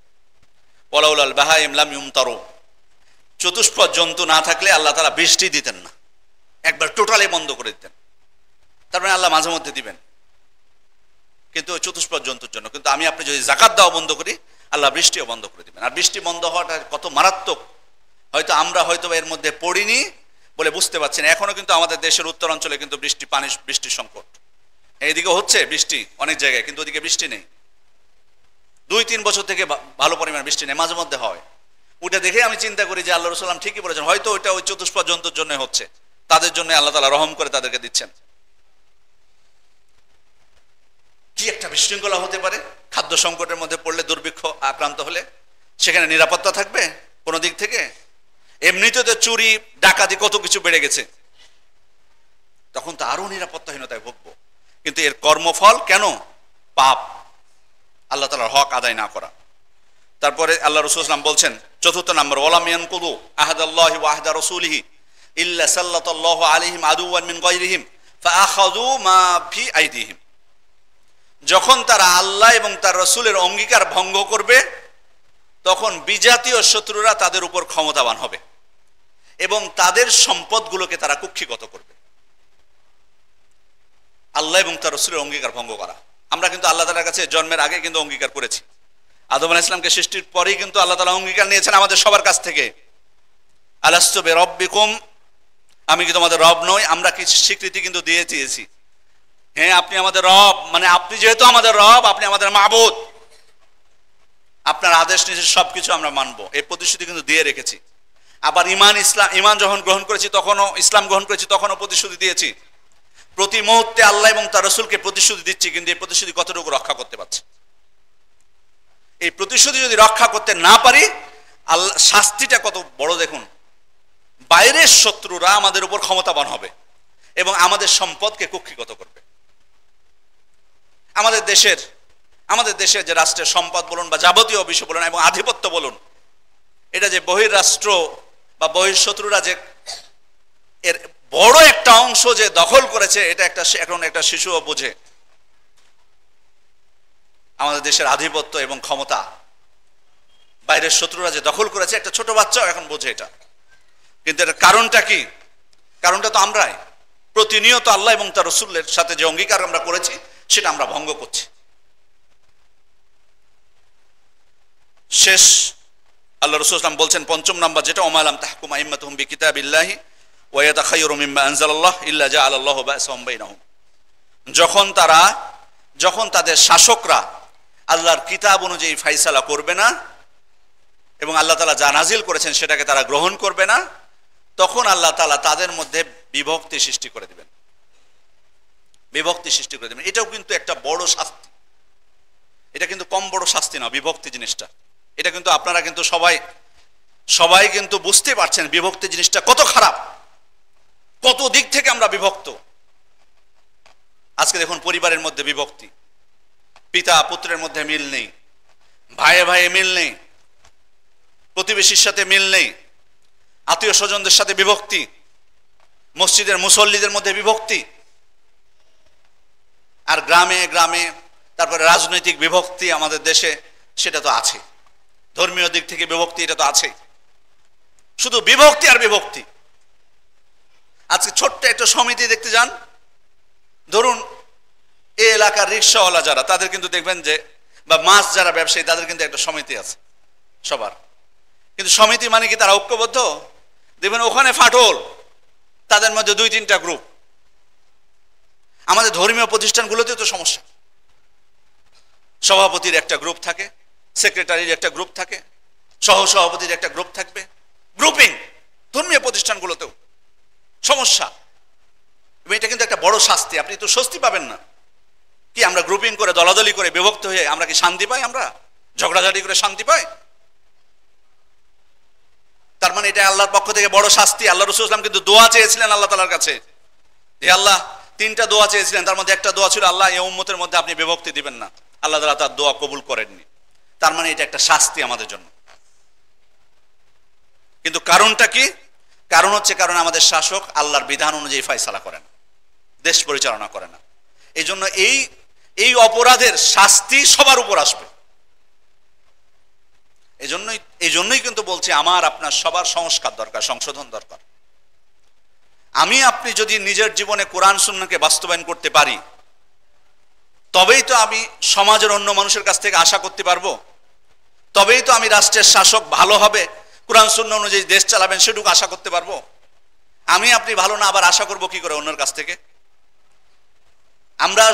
ওয়ালাউলাল বাহাইম লাম ইউমতারু। চতুষ্পদ জন্তু না থাকলে আল্লাহ তাআলা বৃষ্টি দিতেন না, একবার টোটালি বন্ধ করে দিতেন। তার মানে আল্লাহ মাঝে মধ্যে দিবেন, কিন্তু চতুষ্পদ জন্তুর জন্য। কিন্তু আমি আপনি যদি যাকাত দেওয়া বন্ধ করি, আল্লাহ বৃষ্টিও বন্ধ করে দিবেন। আর বৃষ্টি বন্ধ হওয়াটা কত মারাত্মক, হয়তো আমরা এর মধ্যে পড়িনি বলে বুঝতে পারছি না। এখনো কিন্তু আমাদের দেশের উত্তরাঞ্চলে কিন্তু বৃষ্টির সংকট। এইদিকে হচ্ছে বৃষ্টি অনেক জায়গায়, কিন্তু ওদিকে বৃষ্টি নেই। 2-3 বছর থেকে ভালো পরিমাণ বৃষ্টি নেই, মাঝে মধ্যে হয়। ওটা দেখে আমি চিন্তা করি যে আল্লাহ রাসূল সাল্লাল্লাহু আলাইহি ওয়াসাল্লাম ঠিকই বলেছেন, হয়তো ওইটা ওই চতুষ্পদ জন্তুর জন্য হচ্ছে, তাদের জন্য আল্লাহ তাআলা রহম করে তাদেরকে দিচ্ছেন। কি একটা বিশৃঙ্খলা হতে পারে খাদ্য সংকটের মধ্যে পড়লে, দুর্ভিক্ষ আক্রান্ত হলে। সেখানে নিরাপত্তা থাকবে কোনো দিক থেকে? এমনিতে তো চুরি ডাকাতি কত কিছু বেড়ে গেছে, তখন তো আরো নিরাপত্তাহীনতায় ভুগবো। কিন্তু এর কর্মফল কেন? পাপ, আল্লাহ তাআলার হক আদায় না করা। তারপরে আল্লাহ রাসূল সাল্লাল্লাহু আলাইহি ওয়াসাল্লাম বলছেন, চতুর্থ নম্বর, ওয়ালাম ইয়ানকুদু আহাদাল্লাহি ওয়া আহদা রাসূলিহি ইল্লা সাল্লাল্লাহু আলাইহিম আদুওয়ান মিন গায়রিহিম ফাআখাযু মা ফি আইদিহিম। যখন তারা আল্লাহ এবং তার রাসূলের অঙ্গীকার ভঙ্গ করবে, তখন বিজাতীয় শত্রুরা তাদের উপর ক্ষমতাবান হবে এবং তাদের সম্পদগুলোকে তারা কুক্ষিগত করবে। আল্লাহ এবং তার রাসূলের অঙ্গীকার ভঙ্গ করা। আমরা কিন্তু আল্লাহ তাআলার কাছে জন্মের আগে কিন্তু অঙ্গীকার করেছি। আদম আলাইহিস সালামকে সৃষ্টির পরেই কিন্তু আল্লাহ তাআলা অঙ্গীকার নিয়েছেন আমাদের সবার কাছ থেকে, আলাস্তু বিরাব্বিকুম, আমি কি তোমাদের রব নই? আমরা কিছু স্বীকৃতি কিন্তু দিয়েছি, হ্যাঁ আপনি আমাদের রব, মানে আপনি যেহেতু আমাদের রব, আপনি আমাদের মাবুদ, আপনার আদেশ নিষেধ সবকিছু আমরা মানবো, এই প্রতিশ্রুতি কিন্তু দিয়ে রেখেছি। আবার ইমান যখন গ্রহণ করেছি, তখনও ইসলাম গ্রহণ করেছি, তখনও প্রতিশ্রুতি দিয়েছি প্রতি মুহূর্তে আল্লাহ এবং তার রাসূলকে প্রতিশ্রুতি দিচ্ছি, কিন্তু এই প্রতিশ্রুতি কতটুকু রক্ষা করতে পারছে? এই প্রতিশ্রুতি যদি রক্ষা করতে না পারি, আল্লাহ শাস্তিটা কত বড় দেখুন। বাইরের শত্রুরা আমাদের উপর ক্ষমতাবান হবে এবং আমাদের সম্পদকে কুক্ষিগত করবে। আমাদের দেশের যে রাষ্ট্রের সম্পদ বলুন বা যাবতীয় বিষয় বলুন এবং আধিপত্য বলুন, এটা যে বহির্রাষ্ট্র বা বহির্শত্রুরা যে এর বড় একটা অংশ যে দখল করেছে, এটা এখন একটা শিশুও বোঝে। আমাদের দেশের আধিপত্য এবং ক্ষমতা বাইরের শত্রুরা যে দখল করেছে, একটা ছোট বাচ্চাও এখন বোঝে এটা। কিন্তু এর কারণটা কি? কারণটা তো আমরাই প্রতিনিয়ত আল্লাহ এবং তার রাসূলের সাথে যে অঙ্গীকার আমরা করেছি সেটা আমরা ভঙ্গ করছি। শেষ আল্লাহ রাসূল সাল্লাল্লাহু আলাইহি ওয়াসাল্লাম বলছেন পঞ্চম নাম্বার যেটা, ওমা লাম তাহকুম আইম্মাতুহুম বিকিতাবিল্লাহি ওয়া ইয়াতাখায়্যারু মিম্মা আনজালাল্লাহ ইল্লা জাআলাল্লাহু বা'সাহুম বাইনাহুম। যখন তাদের শাসকরা আল্লাহর কিতাব অনুযায়ী ফায়সালা করবে না এবং আল্লাহ তাআলা যা নাজিল করেছেন সেটাকে তারা গ্রহণ করবে না, তখন আল্লাহ তাআলা তাদের মধ্যে বিভক্তি সৃষ্টি করে দিবেন। এটাও কিন্তু একটা বড় শাস্তি। এটা কিন্তু কম বড় শাস্তি না বিভক্তি জিনিসটা। এটা কিন্তু আপনারা কিন্তু সবাই কিন্তু বুঝতে পারছেন বিভক্তি জিনিসটা কত খারাপ, কত দিক থেকে আমরা বিভক্ত। আজকে দেখুন পরিবারের মধ্যে বিভক্তি, পিতা পুত্রের মধ্যে মিল নেই, ভাইয়ে ভাইয়ে মিল নেই, প্রতিবেশীর সাথে মিল নেই, আত্মীয় স্বজনদের সাথে বিভক্তি, মসজিদের মুসল্লিদের মধ্যে বিভক্তি, আর গ্রামে তারপরে রাজনৈতিক বিভক্তি আমাদের দেশে সেটা তো আছে, ধর্মীয় দিক থেকে বিভক্তি এটা তো আছে, শুধু বিভক্তি আর বিভক্তি। আজকে ছোট্ট একটা সমিতি দেখতে যান, ধরুন এই এলাকার রিক্সাওয়ালা যারা, তাদের কিন্তু দেখবেন যে, বা মাছ যারা ব্যবসায়ী তাদের কিন্তু একটা সমিতি আছে সবার, কিন্তু সমিতি মানে কি তারা ঐক্যবদ্ধ? দেখবেন ওখানে ফাটল, তাদের মধ্যে 2-3টা গ্রুপ। আমাদের ধর্মীয় প্রতিষ্ঠানগুলোতেও তো সমস্যা, সভাপতির একটা গ্রুপ থাকে, সেক্রেটারির একটা গ্রুপ থাকে, সহসভাপতির একটা গ্রুপ থাকবে, গ্রুপিং। ধর্মীয় প্রতিষ্ঠানগুলোতেও সমস্যা, এবং এটা কিন্তু একটা বড় শাস্তি। আপনি তো স্বস্তি পাবেন না কি? আমরা গ্রুপিং করে দলাদলি করে বিভক্ত হয়ে আমরা কি শান্তি পাই? আমরা ঝগড়াঝাটি করে শান্তি পাই? তার মানে এটা আল্লাহর পক্ষ থেকে বড় শাস্তি। আল্লাহ রাসূল সাল্লাল্লাহু আলাইহি ওয়াসাল্লাম কিন্তু দোয়া চেয়েছিলেন আল্লাহ তাআলার কাছে, হে আল্লাহ, 3টা দোয়া চেয়েছিলেন, তার মধ্যে একটা দোয়া ছিল আল্লাহ এই উম্মতের মধ্যে আপনি বিভক্তি দিবেন না। আল্লাহ তাআলা তার দোয়া কবুল করেননি। তার মানে এটা একটা শাস্তি আমাদের জন্য। কিন্তু কারণটা কি? কারণ আমাদের শাসক আল্লাহর বিধান অনুযায়ী ফয়সালা করেন, দেশ পরিচালনা করে না। এই জন্য এই অপরাধের শাস্তি সবার উপর আসবে। এই জন্যই কিন্তু বলছি আমার আপনার সবার সংস্কার দরকার, সংশোধন দরকার। আপনি যদি নিজের জীবনে কোরআন সুন্নাহকে বাস্তবায়ন করতে পারি, তবেই তো আমি সমাজের অন্য মানুষের কাছ থেকে আশা করতে পারবো, তবেই তো আমি রাষ্ট্রের শাসক ভালো হবে, কোরআন সুন্নাহ অনুযায়ী দেশ চালাবেন সেটুকু আশা করতে পারবো। আপনি ভালো না, আবার আশা করবো কি করে অন্যের কাছ থেকে? আমরা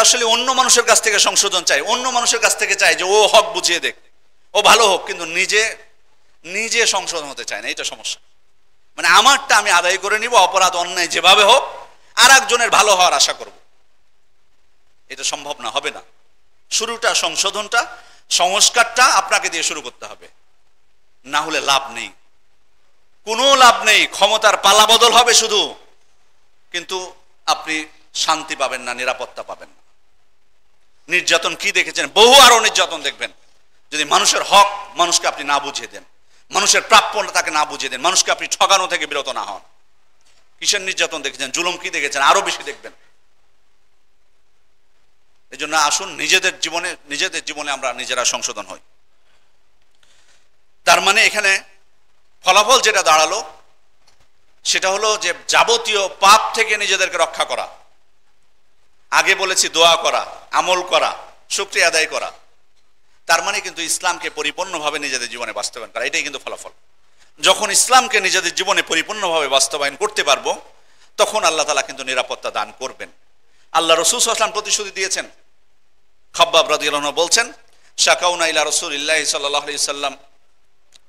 আসলে অন্য মানুষের কাছ থেকে সংশোধন চাই, অন্য মানুষের কাছ থেকে চাই যে ও হক বুঝিয়ে দেখ, ও ভালো হোক, কিন্তু নিজে সংশোধন হতে চায় না। এটা সমস্যা। মানে আমারটা আমি আদায় করে নিব, অপরাধ অন্যায় যেভাবে হোক, আর একজনের ভালো হওয়ার আশা করব। এটা সম্ভব না, হবে না। শুরুটা, সংশোধনটা, সংস্কারটা আপনাকে দিয়ে শুরু করতে হবে, না হলে লাভ নেই, কোনো লাভ নেই। ক্ষমতার পালা বদল হবে শুধু, কিন্তু আপনি শান্তি পাবেন না, নিরাপত্তা পাবেন না। নির্যাতন কি দেখেছেন? বহু আরো নির্যাতন দেখবেন যদি মানুষের হক মানুষকে আপনি না বুঝিয়ে দেন, মানুষের প্রাপ্য তাকে না বুঝিয়ে দেন, মানুষকে আপনি ঠকানো থেকে বিরত না হন। কিসের নির্যাতন দেখেছেন, জুলুম কি দেখেছেন, আরো বেশি দেখবেন। এই জন্য আসুন নিজেদের জীবনে আমরা নিজেরা সংশোধন হই। তার মানে এখানে ফলাফল যেটা দাঁড়ালো সেটা হলো যে যাবতীয় পাপ থেকে নিজেদেরকে রক্ষা করা। আগে বলেছি দোয়া করা, আমল করা, শুকরিয়া আদায় করা। তার মানে কিন্তু ইসলামকে পরিপূর্ণভাবে নিজেদের জীবনে বাস্তবায়ন করা, এটাই কিন্তু ফলাফল। যখন ইসলামকে নিজেদের জীবনে পরিপূর্ণভাবে বাস্তবায়ন করতে পারবো, তখন আল্লাহ তাআলা কিন্তু নিরাপত্তা দান করবেন। আল্লাহ রাসূল সাল্লাল্লাহু আলাইহি ওয়াসাল্লাম প্রতিশ্রুতি দিয়েছেন। খাব্বাব রাদিয়াল্লাহু আনহু বলছেন, শাকাউনা ইলা রাসূলিল্লাহি সাল্লাল্লাহু আলাইহি ওয়াসাল্লাম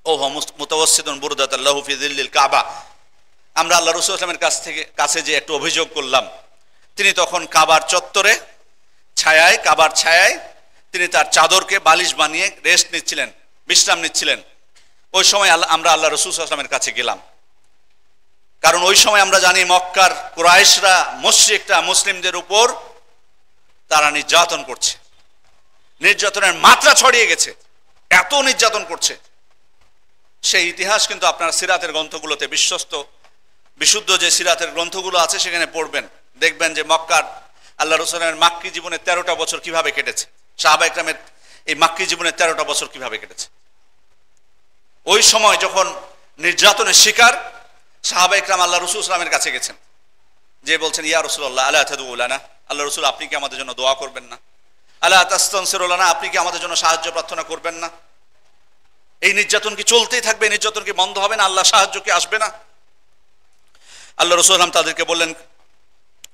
ও হুয়া মুতাওয়াসসিদুন বুরদাতাল্লাহু ফি যিল্লিল কাবা। আমরা আল্লাহ রাসূল সাল্লাল্লাহু আলাইহি ওয়াসাল্লামের কাছে যে একটু অভিযোগ করলাম, তিনি তখন কাবার চত্বরে কাবার ছায়ায় তিনি তার চাদরকে বালিশ বানিয়ে রেস্ট নিচ্ছিলেন, বিশ্রাম নিচ্ছিলেন। ওই সময় আমরা আল্লাহ রাসূল সাল্লাল্লাহু আলাইহি ওয়াসাল্লামের কাছে গেলাম, কারণ ওই সময় আমরা জানি মক্কার কুরাইশরা, মুশরিকরা মুসলিমদের উপর তারা নির্যাতন করছে, নির্যাতনের মাত্রা ছড়িয়ে গেছে, এত নির্যাতন করছে। সেই ইতিহাস কিন্তু আপনারা সিরাতের গ্রন্থগুলোতে, বিশুদ্ধ যে সিরাতের গ্রন্থগুলো আছে সেখানে পড়বেন, দেখবেন যে মক্কার আল্লাহ রাসূলের মাক্কি জীবনে 13টা বছর কিভাবে কেটেছে, সাহাবা ইকরামের এই মাক্কি জীবনে 13টা বছর কিভাবে কেটেছে। ওই সময় যখন নির্যাতনের শিকার সাহাবা ইকরাম আল্লাহ রাসূল সাল্লাল্লাহু আলাইহি ওয়াসাল্লামের কাছে গেছেন, যে বলছেন, ইয়া রাসূলুল্লাহ আলা তাদউ লানা, আল্লাহ রাসূল আপনি কি আমাদের জন্য দোয়া করবেন না? আলা তাস্তানসিরু লানা, আপনি কি আমাদের জন্য সাহায্য প্রার্থনা করবেন না? এই নির্যাতন কি চলতেই থাকবে? নির্যাতন কি বন্ধ হবে না? আল্লাহ সাহায্য কি আসবে না? আল্লাহ রাসূল সাল্লাল্লাহু আলাইহি ওয়াসাল্লাম তাদেরকে বললেন,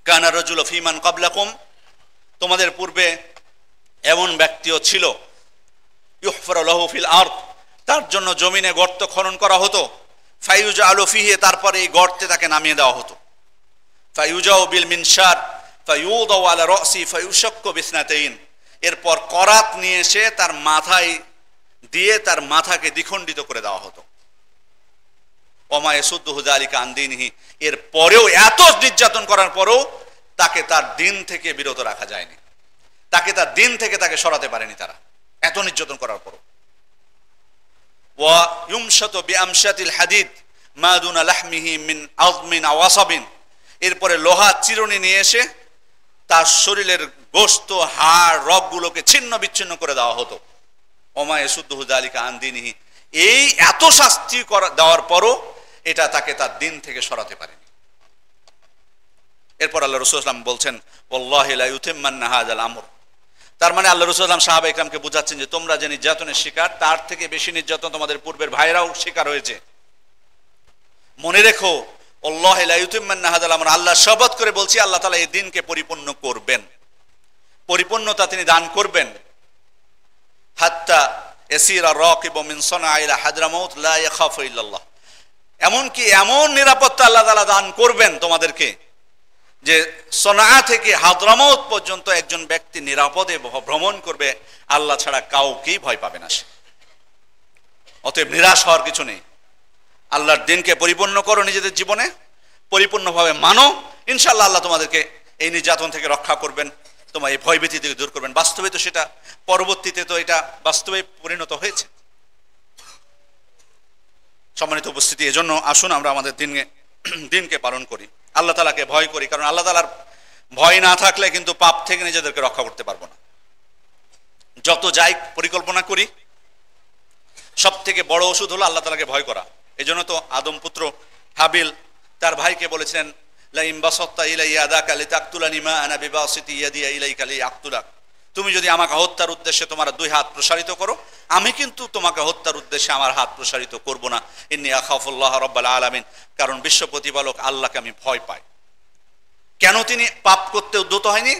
কানা রাজুলু ফীমান ক্বাবলাকুম, তোমাদের পূর্বে এমন ব্যক্তিও ছিল, ইউহফারু লাহু ফিল আরদ, তার জন্য জমিনে গর্ত খনন করা হতো, ফায়ুজআলু ফিহি, তারপরে এই গর্তে তাকে নামিয়ে দেওয়া হতো, ফায়ুজাউ বিল মিনশার ফায়ুদাউ আলা রাসি ফায়ুশাক্কু বিসনাতাইন, এরপর করাত নিয়ে এসে তার মাথায় দিয়ে তার মাথাকে দ্বিখণ্ডিত করে দেওয়া হতো। ওমা ইয়াসুদ্দুহু যালিকা আন দীনিহি, এর পরেও, এত নির্যাতন করার পরেও তাকে তার দিন থেকে বিরত রাখা যায়নি, তাকে তার দিন থেকে তাকে সরাতে পারেনি তারা, এত নির্যাতন করার পরও। ওয়া ইউমশাতু বিআমশাতিল হাদিদ মা দুনা লাহমিহি মিন আযমিন আও আসাবিন, এরপরে লোহা চিরুনি নিয়ে এসে তার শরীরের গোশত, হাড়, রগগুলোকে ছিন্ন বিচ্ছিন্ন করে দেওয়া হতো। ওমা ইয়াসুদ্দুহু যালিকা আন দীনিহি, এই এত শাস্তি দেওয়ার পরও এটা তাকে তার দিন থেকে সরাতে পারেনি। এরপর আল্লাহ রাসূল সাল্লাল্লাহু আলাইহি ওয়াসাল্লাম বলছেন, ওয়াল্লাহি লা ইউতিম্মান্না হাযাল আমর, তার মানে আল্লাহ রাসূল সাল্লাল্লাহু আলাইহি ওয়াসাল্লাম সাহাবা ইকরামকে বোঝাচ্ছেন যে তোমরা যে নির্যাতনের শিকার, তার থেকে বেশি নির্যাতন তোমাদের পূর্বের ভাইরাও শিকার হয়েছে। মনে রেখো, ওয়াল্লাহি লা ইউতিম্মান্না হাযাল আমর, আল্লাহ শপথ করে বলছি, আল্লাহ তাআলা এই দিনকে পরিপূর্ণ করবেন, পরিপূর্ণতা তিনি দান করবেন। হাত্তা ইয়াসিরা রাকিবু মিন সানআ ইলা হাদরামাউত লা ইয়াখাফু ইল্লাল্লাহ, এমনকি এমন নিরাপত্তা আল্লাহ তাআলা দান করবেন তোমাদেরকে যে সনআ থেকে হাদরামাউত পর্যন্ত একজন ব্যক্তি নিরাপদে ভ্রমণ করবে, আল্লাহ ছাড়া কাউকেই ভয় পাবে না সে। অতএব নিরাশ হওয়ার কিছু নেই, আল্লাহর দিনকে পরিপূর্ণ করো, নিজেদের জীবনে পরিপূর্ণভাবে মানো, ইনশাআল্লাহ আল্লাহ তোমাদেরকে এই নির্যাতন থেকে রক্ষা করবেন, তোমার এই ভয়ভীতি থেকে দূর করবেন। বাস্তবে তো সেটা, পরবর্তীতে তো এটা বাস্তবে পরিণত হয়েছে। সম্মানিত উপস্থিতি, এজন্য আসুন আমরা আমাদের দিনকে পালন করি, আল্লাহ তাআলাকে ভয় করি, কারণ আল্লাহ তাআলার ভয় না থাকলে কিন্তু পাপ থেকে নিজেদেরকে রক্ষা করতে পারবো না। যত যাই পরিকল্পনা করি, সব থেকে বড় ওষুধ হলো আল্লাহ তাআলাকে ভয় করা। এই জন্য তো আদম পুত্র হাবিল তার ভাইকে বলেছিলেন, লা ইন বাসাত্তা ইলাইয়া ইয়াদাকা লিতাকতুলানি মা আনা বিবাসিতি ইয়াদি ইলাইকা লিআকতুলাক, তুমি যদি আমাকে হত্যার উদ্দেশ্যে তোমার দুই হাত প্রসারিত করো, আমি কিন্তু তোমাকে হত্যার উদ্দেশ্যে আমার হাত প্রসারিত করব না। ইন্নী আখাফুল্লাহ রাব্বাল আলামিন, কারণ বিশ্ব প্রতিপালক আল্লাহকে আমি ভয় পাই। কেন তিনি পাপ করতে উদ্যত হয়নি?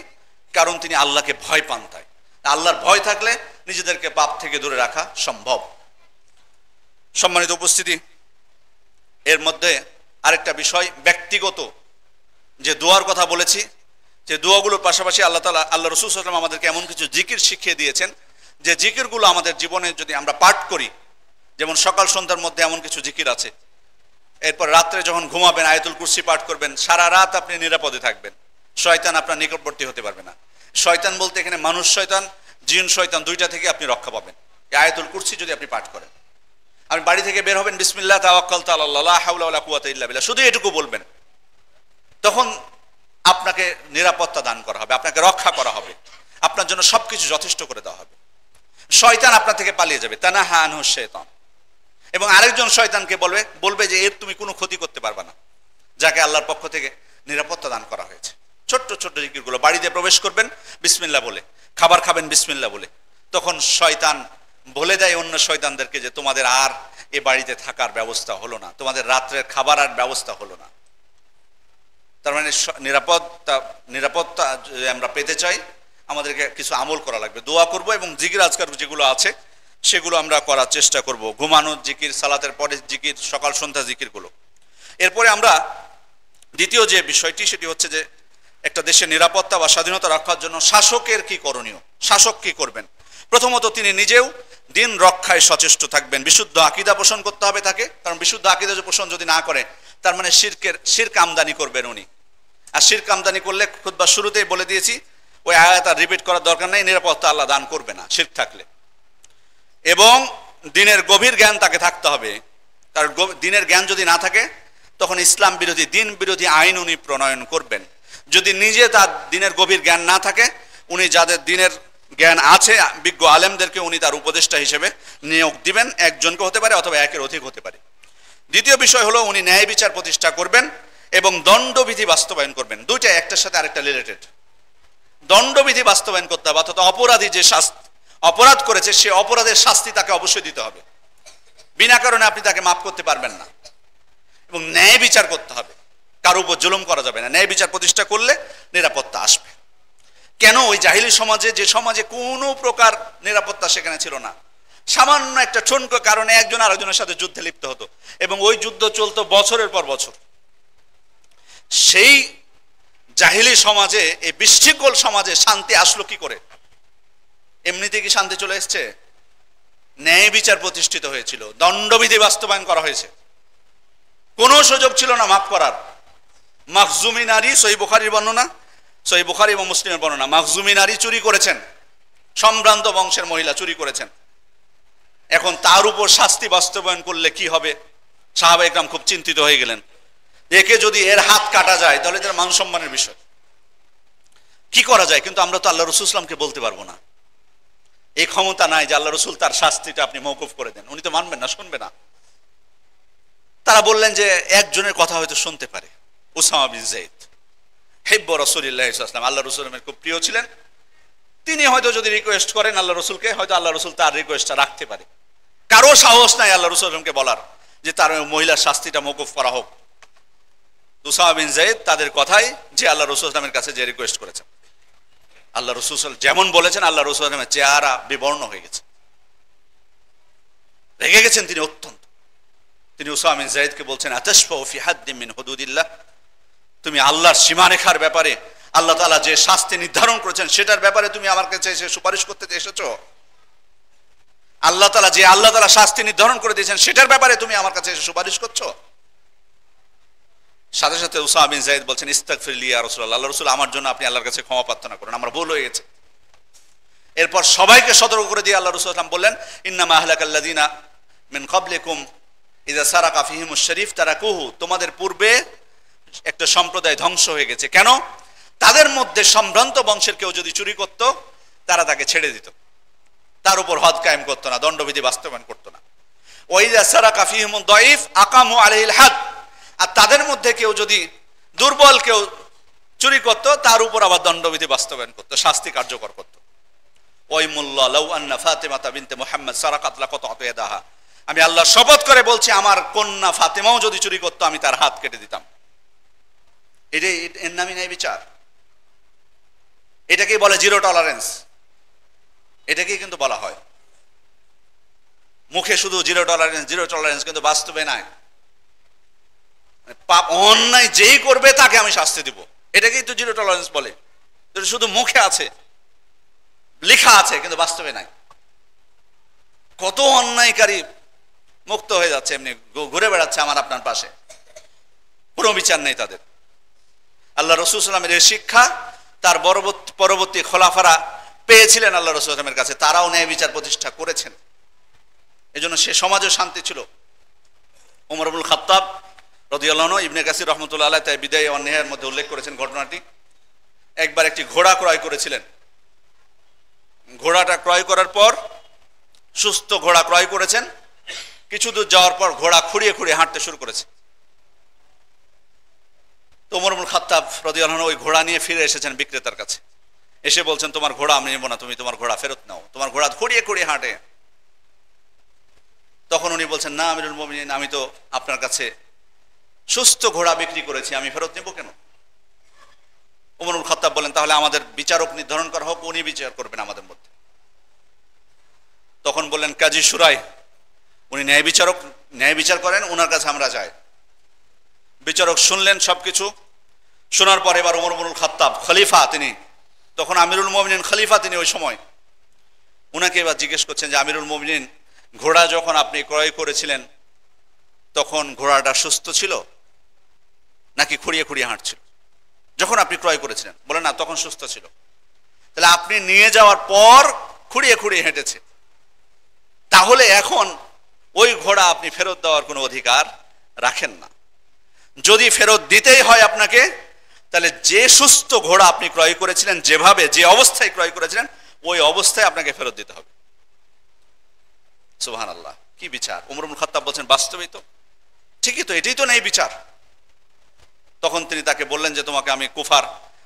কারণ তিনি আল্লাহকে ভয় পান। তাই আল্লাহর ভয় থাকলে নিজেদেরকে পাপ থেকে দূরে রাখা সম্ভব। সম্মানিত উপস্থিতি, এর মধ্যে আরেকটা বিষয়, ব্যক্তিগত যে দোয়ার কথা বলেছি, যে দোয়াগুলোর পাশাপাশি আল্লাহ রাসূল সাল্লাল্লাহু আলাইহি ওয়াসাল্লাম আমাদেরকে এমন কিছু জিকির শিখিয়ে দিয়েছেন, যে জিকিরগুলো আমাদের জীবনে যদি আমরা পাঠ করি, যেমন সকাল সন্ধ্যার মধ্যে এমন কিছু জিকির আছে, এরপর রাত্রে যখন ঘুমাবেন আয়াতুল কুরসি পাঠ করবেন, সারা রাত আপনি নিরাপদে থাকবেন, শয়তান আপনার নিকটবর্তী হতে পারবে না। শয়তান বলতে এখানে মানুষ শয়তান, জিন শয়তান, দুইটা থেকে আপনি রক্ষা পাবেন এই আয়াতুল কুরসি যদি আপনি পাঠ করেন। আপনি বাড়ি থেকে বের হবেন, বিসমিল্লাহ তাওয়াক্কালতু আলাল্লাহ লা হাওলা ওয়ালা কুওয়াতা ইল্লা বিল্লাহ, শুধু এটুকু বলবেন, তখন আপনাকে নিরাপত্তা দান করা হবে, আপনাকে রক্ষা করা হবে, আপনার জন্য সবকিছু যথেষ্ট করে দেওয়া হবে। শয়তান আপনার থেকে পালিয়ে যাবে, তানাহা আনহু শাইতান, এবং আরেকজন শয়তানকে বলবে যে এর তুমি কোনো ক্ষতি করতে পারবে না, যাকে আল্লাহর পক্ষ থেকে নিরাপত্তা দান করা হয়েছে। ছোট্ট ছোট্ট জিকিরগুলো, বাড়িতে প্রবেশ করবেন বিসমিল্লাহ বলে, খাবার খাবেন বিসমিল্লাহ বলে, তখন শয়তান বলে দেয় অন্য শয়তানদেরকে যে তোমাদের আর এ বাড়িতে থাকার ব্যবস্থা হলো না, তোমাদের রাত্রের খাবার আর ব্যবস্থা হলো না। তার মানে নিরাপত্তা যদি আমরা পেতে চাই, আমাদেরকে কিছু আমল করা লাগবে, দোয়া করব এবং জিকির আজকার যেগুলো আছে সেগুলো আমরা করার চেষ্টা করব। ঘুমানোর জিকির, সালাতের পরে জিকির, সকাল সন্ধ্যা জিকিরগুলো, এরপরে আমরা দ্বিতীয় যে বিষয়টি সেটি হচ্ছে যে একটা দেশের নিরাপত্তা বা স্বাধীনতা রক্ষার জন্য শাসকের কি করণীয়, শাসক কি করবেন। প্রথমত তিনি নিজেও দিন রক্ষায় সচেষ্ট থাকবেন, বিশুদ্ধ আকীদা পোষণ করতে হবে তাকে, কারণ বিশুদ্ধ আকীদা পোষণ যদি না করে তার মানে শিরক আমদানি করবেন উনি। আর শিরক আমদানি করলে খুতবার শুরুতেই বলে দিয়েছি ওই আয়াত আর রিপিট করার দরকার নেই, নিরাপত্তা আল্লাহ দান করবে না শিরক থাকলে। এবং দিনের গভীর জ্ঞান তাকে থাকতে হবে, তার দিনের জ্ঞান যদি না থাকে তখন ইসলাম বিরোধী দিন বিরোধী আইন উনি প্রণয়ন করবেন। যদি নিজে তার দিনের গভীর জ্ঞান না থাকে, উনি যাদের দিনের জ্ঞান আছে বিজ্ঞ আলেমদেরকে উনি তার উপদেষ্টা হিসেবে নিয়োগ দিবেন, একজনকে হতে পারে অথবা একের অধিক হতে পারে। দ্বিতীয় বিষয় হলো উনি ন্যায় বিচার প্রতিষ্ঠা করবেন এবং দণ্ডবিধি বাস্তবায়ন করবেন। দুইটা একটার সাথে আরেকটা রিলেটেড। দণ্ডবিধি বাস্তবায়ন করতে হবে, অর্থাৎ অপরাধী যে অপরাধ করেছে সে অপরাধের শাস্তি তাকে অবশ্যই দিতে হবে, বিনা কারণে আপনি তাকে মাফ করতে পারবেন না। এবং ন্যায় বিচার করতে হবে, কারো উপর জুলুম করা যাবে না। ন্যায় বিচার প্রতিষ্ঠা করলে নিরাপত্তা আসবে। কেন ওই জাহিলি সমাজে, যে সমাজে কোনো প্রকার নিরাপত্তা সেখানে ছিল না, সামান্য একটা ঠুনকো কারণে একজন আরেকজনের সাথে যুদ্ধে লিপ্ত হতো এবং ওই যুদ্ধ চলতো বছরের পর বছর। সেই জাহিলি সমাজে, এই বিশৃঙ্খল সমাজে শান্তি আসলো কি করে? এমনিতে কি শান্তি চলে এসছে? ন্যায় বিচার প্রতিষ্ঠিত হয়েছিল, দণ্ডবিধি বাস্তবায়ন করা হয়েছে, কোনো সুযোগ ছিল না মাফ করার। মাখজুমি নারী, সহিহ বুখারীর বর্ণনা, সহিহ বুখারী এবং মুসলিমের বর্ণনা, মাখজুমি নারী চুরি করেছেন, সম্ভ্রান্ত বংশের মহিলা চুরি করেছেন। এখন তার উপর শাস্তি বাস্তবায়ন করলে কি হবে? সাহাবা একরাম খুব চিন্তিত হয়ে গেলেন, একে যদি এর হাত কাটা যায় তাহলে তার মান সম্মানের বিষয়, কি করা যায়? কিন্তু আমরা তো আল্লাহ রাসূল সাল্লাল্লাহু আলাইহি ওয়াসাল্লামকে বলতে পারবো না, এই ক্ষমতা নাই যে আল্লাহ রাসূল তার শাস্তিটা আপনি মওকুফ করে দেন, উনি তো মানবেন না, শুনবে না। তারা বললেন যে একজনের কথা হয়তো শুনতে পারে, উসামা বিন যায়েদ, হিব্ব রাসূলিল্লাহ সাল্লাল্লাহু আলাইহি ওয়াসাল্লাম, আল্লাহ রাসূলের খুব প্রিয় ছিলেন, তিনি হয়তো যদি রিকোয়েস্ট করেন আল্লাহ রাসূলকে, হয়তো আল্লাহ রাসূল তার রিকোয়েস্টটা রাখতে পারে। কারো সাহস নাই আল্লাহ রাসূলকে বলার যে তার মহিলার শাস্তিটা মওকুফ করা হোক। উসামা বিন যায়েদ তাদের কথাই যে আল্লাহ রাসূল সাল্লাল্লাহু কাছে যে রিকোয়েস্ট করেছেন, আল্লাহ রাসূল যেমন বলেছেন আল্লাহ রাসূল চেহারা বিবর্ণ হয়ে গেছে, রেগে গেছেন তিনি অত্যন্ত। তিনি উসামা বিন যায়েদকে বলছেন, আতাশফাউ ফি হাদ্দিন মিন হুদুদিল্লাহ, তুমি আল্লাহর সীমারেখার ব্যাপারে আল্লাহ তাআলা যে শাস্তি নির্ধারণ করেছেন সেটার ব্যাপারে তুমি আমার কাছে এসে সুপারিশ করতে এসেছো? আল্লাহ তাআলা শাস্তি নির্ধারণ করে দিয়েছেন সেটার ব্যাপারে তুমি আমার কাছে এসে সুপারিশ করছো? সাথে সাথে উসামা বিন যায়েদ বলছেন, ইস্তাগফির লি ইয়া রাসূলুল্লাহ, আল্লাহ রাসূল আমার জন্য আপনি আল্লাহর কাছে ক্ষমা প্রার্থনা করুন, আমার ভুল হয়ে গেছে। এরপর সবাইকে সতর্ক করে দিয়ে আল্লাহ রাসূল সাল্লাল্লাহু আলাইহি ওয়াসাল্লাম বললেন, ইন্নামা আহলাকাল্লাযিনা মিন ক্বাবলিকুম ইযা সারাকা ফিহিমুশ শরীফ তারাকুহু, তোমাদের পূর্বে একটা সম্প্রদায় ধ্বংস হয়ে গেছে। কেন? তাদের মধ্যে সম্ভ্রান্ত বংশের কেউ যদি চুরি করত তারা তাকে ছেড়ে দিত, তার উপর হদ কায়েম করতো না, দণ্ডবিধি বাস্তবায়ন করতো না। ওয়াইযা সারাকা ফিহিমুদ দাঈফ আকামু আলাইহিল হাদ, আর তাদের মধ্যে কেউ যদি দুর্বল কেউ চুরি করত তার উপর আবার দণ্ডবিধি বাস্তবায়ন করতো, শাস্তি কার্যকর করতো। ওয়াইমুল্লাহ লাউ আন্না ফাতিমাতা বিনতে মুহাম্মদ সারাকাত লাকাতআতু ইয়াদাহা, আমি আল্লাহ শপথ করে বলছি আমার কন্যা ফাতেমাও যদি চুরি করতো আমি তার হাত কেটে দিতাম। এর নামই ন্যায় বিচার, এটাকেই বলে জিরো টলারেন্স, এটাকেই কিন্তু বলা হয়। মুখে শুধু জিরো টলারেন্স, কিন্তু বাস্তবে নাই। পাপ অন্যায় যেই করবে তাকে আমি শাস্তি দিব, এটাকেই তো জিরো টলারেন্স বলে। শুধু মুখে আছে, লেখা আছে, কিন্তু বাস্তবে নাই। কত অন্যায়কারী মুক্ত হয়ে যাচ্ছে, এমনি ঘুরে বেড়াচ্ছে আমার আপনার পাশে, কোনো বিচার নেই তাদের। আল্লাহ রাসূল সাল্লাল্লাহু আলাইহি ওয়াসাল্লামের এই শিক্ষা তার পরবর্তী খোলাফারা পেয়েছিলেন আল্লাহ রাসূল সাল্লাল্লাহু আলাইহি ওয়াসাল্লামের কাছে, তারাও ন্যায় বিচার প্রতিষ্ঠা করেছেন, এজন্য সে সমাজেও শান্তি ছিল। ওমর ইবনুল খাত্তাব রাদিয়াল্লাহু আনহু, ইবনে কাসির রাহমাতুল্লাহ আলাইহি তাই বিদায় ওয়ান নিহায়ার মধ্যে উল্লেখ করেছেন ঘটনাটি। একবার একটি ঘোড়া ক্রয় করেছিলেন, ঘোড়াটা ক্রয় করার পর, সুস্থ ঘোড়া ক্রয় করেছেন, কিছু দূর যাওয়ার পর ঘোড়া খুঁড়িয়ে খুঁড়িয়ে হাঁটতে শুরু করেছে। তো ওমর ইবনুল খাত্তাব রাদিয়াল্লাহু আনহু ওই ঘোড়া নিয়ে ফিরে এসেছেন বিক্রেতার কাছে, এসে বলছেন, তোমার ঘোড়া আমি নেব না, তুমি তোমার ঘোড়া ফেরত নাও, তোমার ঘোড়া খুঁড়িয়ে খুঁড়িয়ে হাঁটে। তখন উনি বলছেন, না আমিরুল মুমিনিন, আমি তো আপনার কাছে সুস্থ ঘোড়া বিক্রি করেছি, আমি ফেরত নেব কেন? ওমর ইবনুল খাত্তাব বলেন, তাহলে আমাদের বিচারক নির্ধারণ করা হোক, উনি বিচার করবেন আমাদের মধ্যে। তখন বললেন কাজী সুরাই, উনি ন্যায় বিচার করেন, ওনার কাছে আমরা যাই। বিচারক শুনলেন সবকিছু, শোনার পর এবার ওমর ইবনুল খাত্তাব খলিফা, তিনি তখন আমিরুল মুমিনিন খলিফা তিনি ওই সময়, উনাকে এবার জিজ্ঞেস করছেন যে আমিরুল মুমিনিন, ঘোড়া যখন আপনি ক্রয় করেছিলেন তখন ঘোড়াটা সুস্থ ছিল নাকি খুঁড়িয়ে খুঁড়িয়ে হাঁটছিল? যখন আপনি ক্রয় করেছিলেন, বলেন না তখন সুস্থ ছিল। তাহলে আপনি নিয়ে যাওয়ার পর খুঁড়িয়ে খুঁড়িয়ে হেঁটেছে, তাহলে এখন ওই ঘোড়া আপনি ফেরত দেওয়ার কোনো অধিকার রাখেন না। যদি ফেরত দিতেই হয় আপনাকে, তাহলে যে সুস্থ ঘোড়া আপনি ক্রয় করেছিলেন, যেভাবে যে অবস্থায় ক্রয় করেছিলেন ওই অবস্থায় আপনাকে ফেরত দিতে হবে। সুবহানাল্লাহ, কি বিচার! ওমর ইবনুল খাত্তাব বলছেন বাস্তবেই তো ঠিকই তো, এটাই তো নেই বিচার। তখন তিনি তাকে বললেন যে তোমাকে আমি কুফার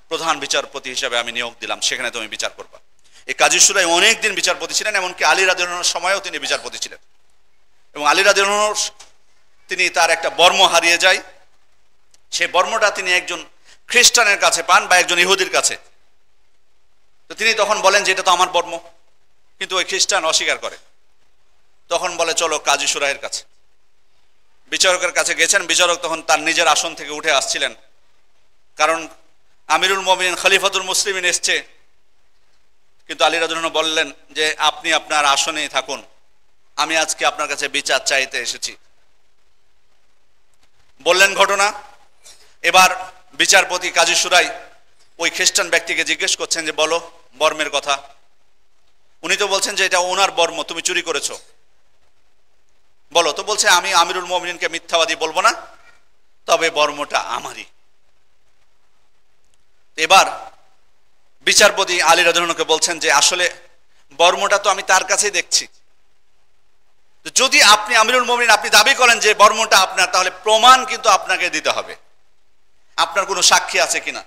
প্রধান বিচারপতি হিসাবে আমি নিয়োগ দিলাম, সেখানে তুমি বিচার করবা। এই কাজী শুরাই অনেক দিন বিচারপতি ছিলেন, এমনকি আলী রাদিয়াল্লাহু আনহুর সময়ও তিনি বিচারপতি ছিলেন। এবং আলী রাদিয়াল্লাহু আনহু তিনি তার একটা বর্ম হারিয়ে যায়, সেই বর্মটা তিনি একজন খ্রিস্টানের কাছে পান বা একজন ইহুদির কাছে। তো তিনি তখন বলেন যে এটা তো আমার বর্ম, কিন্তু ওই খ্রিস্টান অস্বীকার করে। তখন বলে চলো কাজী শুরাইয়ের কাছে। বিচারকের কাছে গেছেন, বিচারক তখন তার নিজের আসন থেকে উঠে আসছিলেন, কারণ আমিরুল মুমিনিন খলিফাতুল মুসলিমিন এসছে। কিন্তু আলী রাদিয়াল্লাহু আনহু বললেন যে আপনি আপনার আসনেই থাকুন, আমি আজকে আপনার কাছে বিচার চাইতে এসেছি। বললেন ঘটনা। এবার বিচারপতি কাজী শুরাই ওই খ্রিস্টান ব্যক্তিকে জিজ্ঞেস করছেন যে বলো বর্মের কথা। উনি তো বলছেন যে এটা ওনার বর্ম, তুমি চুরি করেছো, বলো। তো বলছে আমি আমিরুল মুমিনিনকে মিথ্যাবাদী বলবো না, তবে বর্মটা আমারই। এবার বিচারপতি আলী রাদিয়াল্লাহু আনহুকে বলছেন যে আসলে বর্মটা তো আমি তার কাছেই দেখছি, যদি আপনি আমিরুল মুমিনিন আপনি দাবি করেন যে বর্মটা আপনার, তাহলে প্রমাণ কিন্তু আপনাকে দিতে হবে। আপনার কোনো সাক্ষী আছে কিনা?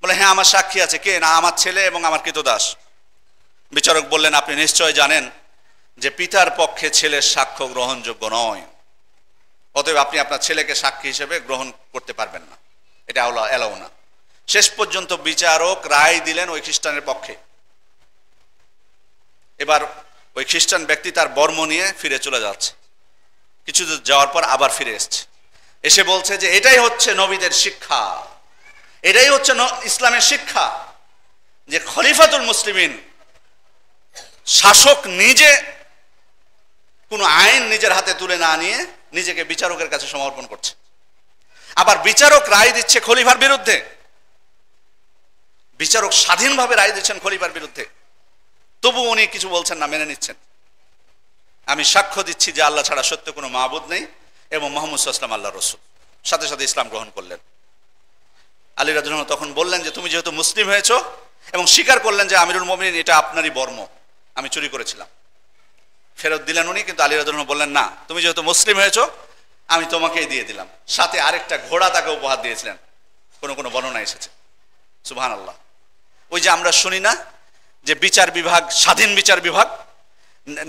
বলে হ্যাঁ আমার সাক্ষী আছে। কে? না আমার ছেলে এবং আমার কৃতদাস। বিচারক বললেন আপনি নিশ্চয় জানেন যে পিতার পক্ষে ছেলের সাক্ষ্য গ্রহণযোগ্য নয়, অতএব আপনি আপনার ছেলেকে সাক্ষী হিসেবে গ্রহণ করতে পারবেন না, এটা এলাও না। শেষ পর্যন্ত বিচারক রায় দিলেন ওই খ্রিস্টানের পক্ষে। এবার ওই খ্রিস্টান ব্যক্তি তার বর্ম নিয়ে ফিরে চলে যাচ্ছে, কিছু দূর যাওয়ার পর আবার ফিরে এসছে, এসে বলছে যে এটাই হচ্ছে নবীদের শিক্ষা, এটাই হচ্ছে ইসলামের শিক্ষা, যে খলিফাতুল মুসলিমিন শাসক নিজে কোনো আইন নিজের হাতে তুলে না নিয়ে নিজেকে বিচারকের কাছে সমর্পণ করছে। আবার বিচারক রায় দিচ্ছে খলিফার বিরুদ্ধে, বিচারক স্বাধীনভাবে রায় দিচ্ছেন খলিফার বিরুদ্ধে, তবু উনি কিছু বলছেন না, মেনে নিচ্ছেন। আমি সাক্ষ্য দিচ্ছি যে আল্লাহ ছাড়া সত্য কোনো মাবুদ নেই এবং মুহাম্মদ সাল্লাল্লাহু আলাইহি ওয়াসাল্লাম আল্লাহর রাসূল। সাথে সাথে ইসলাম গ্রহণ করলেন। আলী রাদিয়াল্লাহু আনহু তখন বললেন যে তুমি যেহেতু মুসলিম হয়েছো, এবং স্বীকার করলেন যে আমিরুল মুমিনিন এটা আপনারই বর্ম, আমি চুরি করেছিলাম। ফেরত দিলেন উনি, কিন্তু আলী রাদিয়াল্লাহু আনহু বললেন না, তুমি যেহেতু মুসলিম হয়েছো আমি তোমাকেই দিয়ে দিলাম। সাথে আরেকটা ঘোড়া তাকে উপহার দিয়েছিলেন, কোনো কোনো বর্ণনা এসেছে। সুবহানাল্লাহ। ওই যে আমরা শুনি না যে বিচার বিভাগ স্বাধীন বিচার বিভাগ,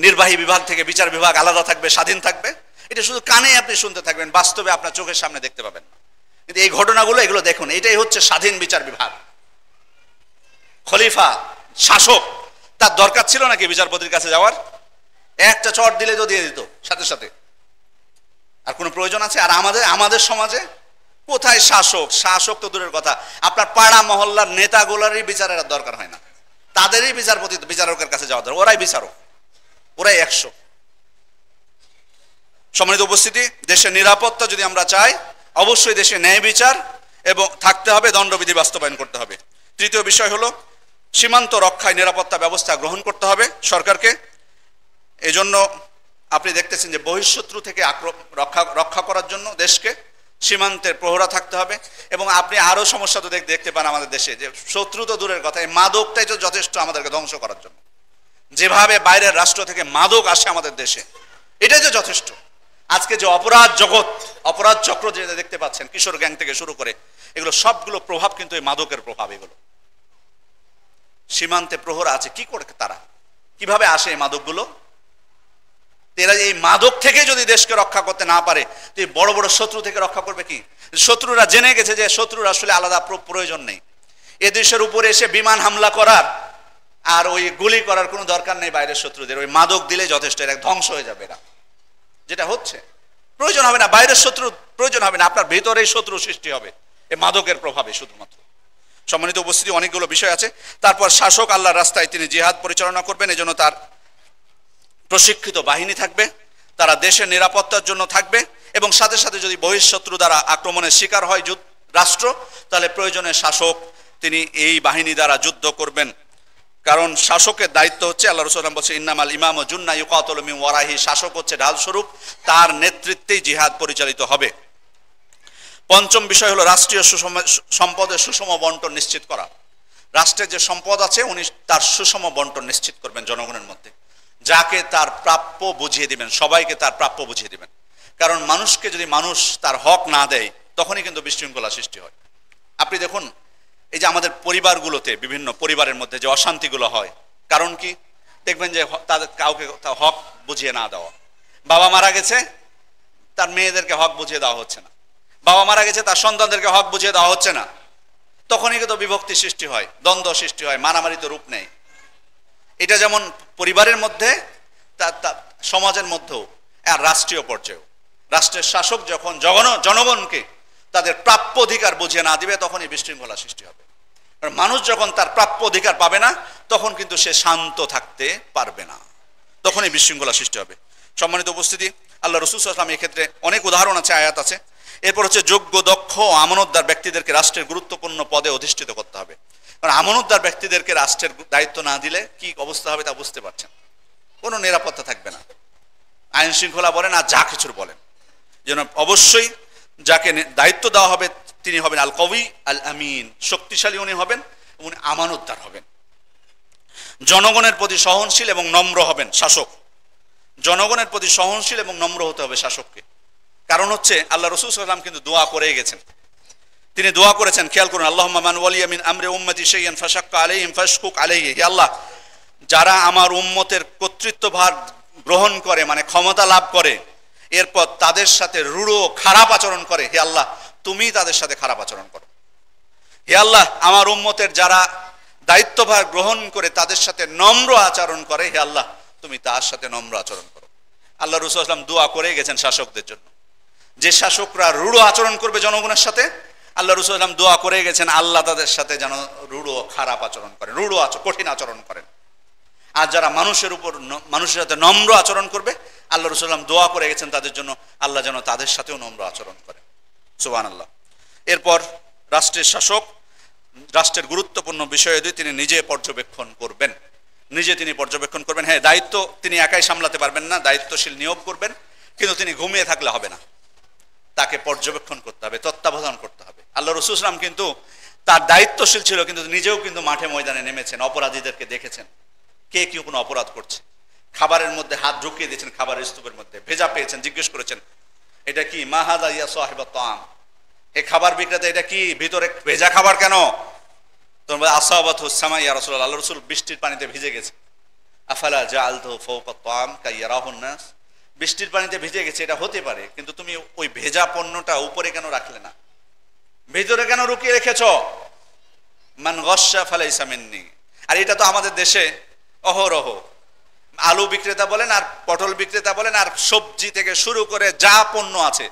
নির্বাহী বিভাগ থেকে বিচার বিভাগ আলাদা থাকবে, স্বাধীন থাকবে, এটা শুধু কানে আপনি শুনতে থাকবেন, বাস্তবে আপনার চোখের সামনে দেখতে পাবেন না। কিন্তু এই ঘটনাগুলো এগুলো দেখুন, এটাই হচ্ছে স্বাধীন বিচার বিভাগ। খলিফা শাসক, তার দরকার ছিল নাকি বিচারপতির কাছে যাওয়ার? একটা চট দিলে তো দিয়ে দিত সাথে সাথে, আর কোনো প্রয়োজন আছে? আর আমাদের সমাজে কোথায় শাসক? শাসক তো দূরের কথা, আপনার পাড়া মহল্লার নেতাগুলোরই বিচারের দরকার হয় না, তাদেরই বিচারকের কাছে যাওয়া দরকার, ওরাই বিচারক, ওরাই 100। সম্মানিত উপস্থিতি, দেশের নিরাপত্তা যদি আমরা চাই, অবশ্যই দেশে ন্যায় বিচার এবং থাকতে হবে, দণ্ডবিধি বাস্তবায়ন করতে হবে। তৃতীয় বিষয় হলো সীমান্ত রক্ষায় নিরাপত্তা ব্যবস্থা গ্রহণ করতে হবে সরকারকে। এজন্য আপনি দেখতেছেন যে বহিঃশত্রু থেকে রক্ষা করার জন্য দেশকে সীমান্তের প্রহরা থাকতে হবে। এবং আপনি আরো সমস্যা তো দেখতে পান আমাদের দেশে, যে শত্রু তো দূরের কথা, এই মাদকটাই তো যথেষ্ট আমাদেরকে ধ্বংস করার জন্য। যেভাবে বাইরের রাষ্ট্র থেকে মাদক আসে আমাদের দেশে, এটাই যে যথেষ্ট। আজকে যে অপরাধ জগৎ, অপরাধ চক্র যে দেখতে পাচ্ছেন, কিশোর গ্যাং থেকে শুরু করে, এগুলো সবগুলো প্রভাব কিন্তু এই মাদকের প্রভাব। এগুলো সীমান্তে প্রহরা আছে, কি করে তারা, কিভাবে আসে এই মাদকগুলো? এরা এই মাদক থেকে যদি দেশকে রক্ষা করতে না পারে, তো এই বড় বড় শত্রু থেকে রক্ষা করবে কি? শত্রুরা জেনে গেছে যে শত্রুর আসলে আলাদা প্রয়োজন নেই, এ দেশের উপরে এসে বিমান হামলা করার আর ওই গুলি করার কোনো দরকার নেই বাইরের শত্রুদের, ওই মাদক দিলে যথেষ্ট, এরা ধ্বংস হয়ে যাবে। এরা যেটা হচ্ছে প্রয়োজন হবে না, বাইরের শত্রু প্রয়োজন হবে না, আপনার ভেতরেই শত্রু সৃষ্টি হবে এই মাদকের প্রভাবে শুধুমাত্র। সম্মানিত উপস্থিতি, অনেকগুলো বিষয় আছে। তারপর শাসক আল্লাহর রাস্তায় তিনি জিহাদ পরিচালনা করবেন, এজন্য তার প্রশিক্ষিত বাহিনী থাকবে, তারা দেশের নিরাপত্তার জন্য থাকবে, এবং সাথে সাথে যদি বহিঃশত্রু দ্বারা আক্রমণের শিকার হয় রাষ্ট্র, তাহলে প্রয়োজনে শাসক তিনি এই বাহিনী দ্বারা যুদ্ধ করবেন। কারণ শাসকের দায়িত্ব হচ্ছে, আল্লাহ রাসূল বলছে ইন্নামাল ইমামু জুন্না ইউকাতালু মিন ওয়ারাহি, শাসক হচ্ছে ঢাল স্বরূপ, তার নেতৃত্বেই জিহাদ পরিচালিত হবে। পঞ্চম বিষয় হলো রাষ্ট্রীয় সম্পদের সুষম বন্টন নিশ্চিত করা। রাষ্ট্রের যে সম্পদ আছে উনি তার সুষম বন্টন নিশ্চিত করবেন জনগণের মধ্যে, যাকে তার প্রাপ্য বুঝিয়ে দিবেন, সবাইকে তার প্রাপ্য বুঝিয়ে দিবেন। কারণ মানুষকে যদি মানুষ তার হক না দেয়, তখনই কিন্তু বিশৃঙ্খলা সৃষ্টি হয়। আপনি দেখুন, এই যে আমাদের পরিবারগুলোতে, বিভিন্ন পরিবারের মধ্যে যে অশান্তিগুলো হয়, কারণ কি? দেখবেন যে তাদের কাউকে হক বুঝিয়ে না দেওয়া। বাবা মারা গেছে, তার মেয়েদেরকে হক বুঝিয়ে দেওয়া হচ্ছে না, বাবা মারা গেছে, তার সন্তানদেরকে হক বুঝিয়ে দেওয়া হচ্ছে না, তখনই কিন্তু বিভক্তি সৃষ্টি হয়, দ্বন্দ্ব সৃষ্টি হয়, মারামারিতে রূপ নেয়। এটা যেমন পরিবারের মধ্যে, সমাজের মধ্যেও, আর রাষ্ট্রীয় পর্যায়েও। রাষ্ট্রের শাসক যখন জনগণকে তাদের প্রাপ্য অধিকার বুঝিয়ে না দিবে, তখনই বিশৃঙ্খলা সৃষ্টি হবে। কারণ মানুষ যখন তার প্রাপ্য অধিকার পাবে না, তখন কিন্তু সে শান্ত থাকতে পারবে না, তখনই বিশৃঙ্খলা সৃষ্টি হবে। সম্মানিত উপস্থিতি, আল্লাহ রাসূল সাল্লাল্লাহু আলাইহি ওয়াসাল্লাম এই ক্ষেত্রে অনেক উদাহরণ আছে, আয়াত আছে। এরপর হচ্ছে যোগ্য, দক্ষ ও আমানতদার ব্যক্তিদেরকে রাষ্ট্রের গুরুত্বপূর্ণ পদে অধিষ্ঠিত করতে হবে। কারণ আমানতদার ব্যক্তিদেরকে রাষ্ট্রের দায়িত্ব না দিলে কি অবস্থা হবে তা বুঝতে পারছেন। কোনো নিরাপত্তা থাকবে না, আইন শৃঙ্খলা বলেন আর যা কিছুর বলেন। যেন অবশ্যই যাকে দায়িত্ব দেওয়া হবে তিনি হবেন আল কওয়ি আল আমিন, শক্তিশালী উনি হবেন, উনি আমানতদার হবেন। জনগণের প্রতি সহনশীল এবং নম্র হবেন শাসক। জনগণের প্রতি সহনশীল এবং নম্র হতে হবে শাসককে। কারণ হচ্ছে আল্লাহ রাসূল সাল্লাল্লাহু আলাইহি ওয়াসাল্লাম কিন্তু দোয়া করেই গেছেন। তিনি দোয়া করেছেন, খেয়াল করুন, আল্লাহুম্মা মান ওয়ালিয়া মিন আমরি উম্মতি শাইয়ান ফাশাক্কা আলাইহিম ফাশকুক আলাইহি। হে আল্লাহ, যারা আমার উম্মতের কর্তৃত্বভার গ্রহণ করে, মানে ক্ষমতা লাভ করে, এরপর তাদের সাথে রূঢ় খারাপ আচরণ করে, হে আল্লাহ তুমি তাদের সাথে খারাপ আচরণ করো। হে আল্লাহ, আমার উম্মতের যারা দায়িত্বভার গ্রহণ করে তাদের সাথে নম্র আচরণ করে, হে আল্লাহ তুমি তার সাথে নম্র আচরণ করো। আল্লাহ রাসূল সাল্লাল্লাহু আলাইহি ওয়াসাল্লাম দোয়া করে গেছেন শাসকদের জন্য। যে শাসকরা রূঢ় আচরণ করবে জনগণের সাথে, আল্লাহ রাসূল সাল্লাল্লাহু আলাইহি ওয়াসাল্লাম দোয়া করে গেছেন আল্লাহ তাদের সাথে যেন রূঢ় খারাপ আচরণ করেন, কঠিন আচরণ করেন। আর যারা মানুষের সাথে নম্র আচরণ করবে, আল্লাহ রাসূল সাল্লাল্লাহু আলাইহি ওয়াসাল্লাম দোয়া করে গেছেন তাদের জন্য, আল্লাহ যেন তাদের সাথেও নম্র আচরণ করেন। সুবহানাল্লাহ। এরপর রাষ্ট্রের শাসক রাষ্ট্রের গুরুত্বপূর্ণ বিষয় দুই তিনি নিজে পর্যবেক্ষণ করবেন। তিনি পর্যবেক্ষণ করবেন। হ্যাঁ, দায়িত্ব তিনি একাই সামলাতে পারবেন না, দায়িত্বশীল নিয়োগ করবেন, কিন্তু তিনি ঘুমিয়ে থাকলে হবে না, তাকে পর্যবেক্ষণ করতে হবে, তত্ত্বাবধান করতে হবে। আল্লাহ রাসূল সাল্লাল্লাহু আলাইহি ওয়াসাল্লাম কিন্তু তার দায়িত্বশীল ছিল, কিন্তু নিজেও কিন্তু মাঠে ময়দানে নেমেছেন, অপরাধীদেরকে দেখেছেন কে কি কোনো অপরাধ করছে, খাবারের মধ্যে হাত ঢুকিয়ে দিয়েছেন, খাবারের স্তূপের মধ্যে ভেজা পেয়েছেন, জিজ্ঞেস করেছেন এটা কি, মা হাযা ইয়া সাহিবাত তাআম, এই খাবার বিক্রেতা এটা কি, ভিতরে ভেজা খাবার কেন? তোমরা আসাবাতহু সামা ইয়া রাসূলুল্লাহ, আল্লাহ রাসূল বৃষ্টির পানিতে ভিজে গেছে। আফালা জাআলতুহু ফাওকা তাআম কাইয়ারাহুন নাস, বৃষ্টির পানিতে ভিজে গেছে এটা হতে পারে, কিন্তু তুমি ওই ভেজা পণ্যটা উপরে কেন রাখলে না, ভিতরে কেন লুকিয়ে রেখেছো? মান গাশশা ফালাইসা মিন্নি। আর এটা তো আমাদের দেশে অহরহ, আলু বিক্রেতা বলেন আর পটল বিক্রেতা বলেন আর সবজি থেকে শুরু করে যা পণ্য আছে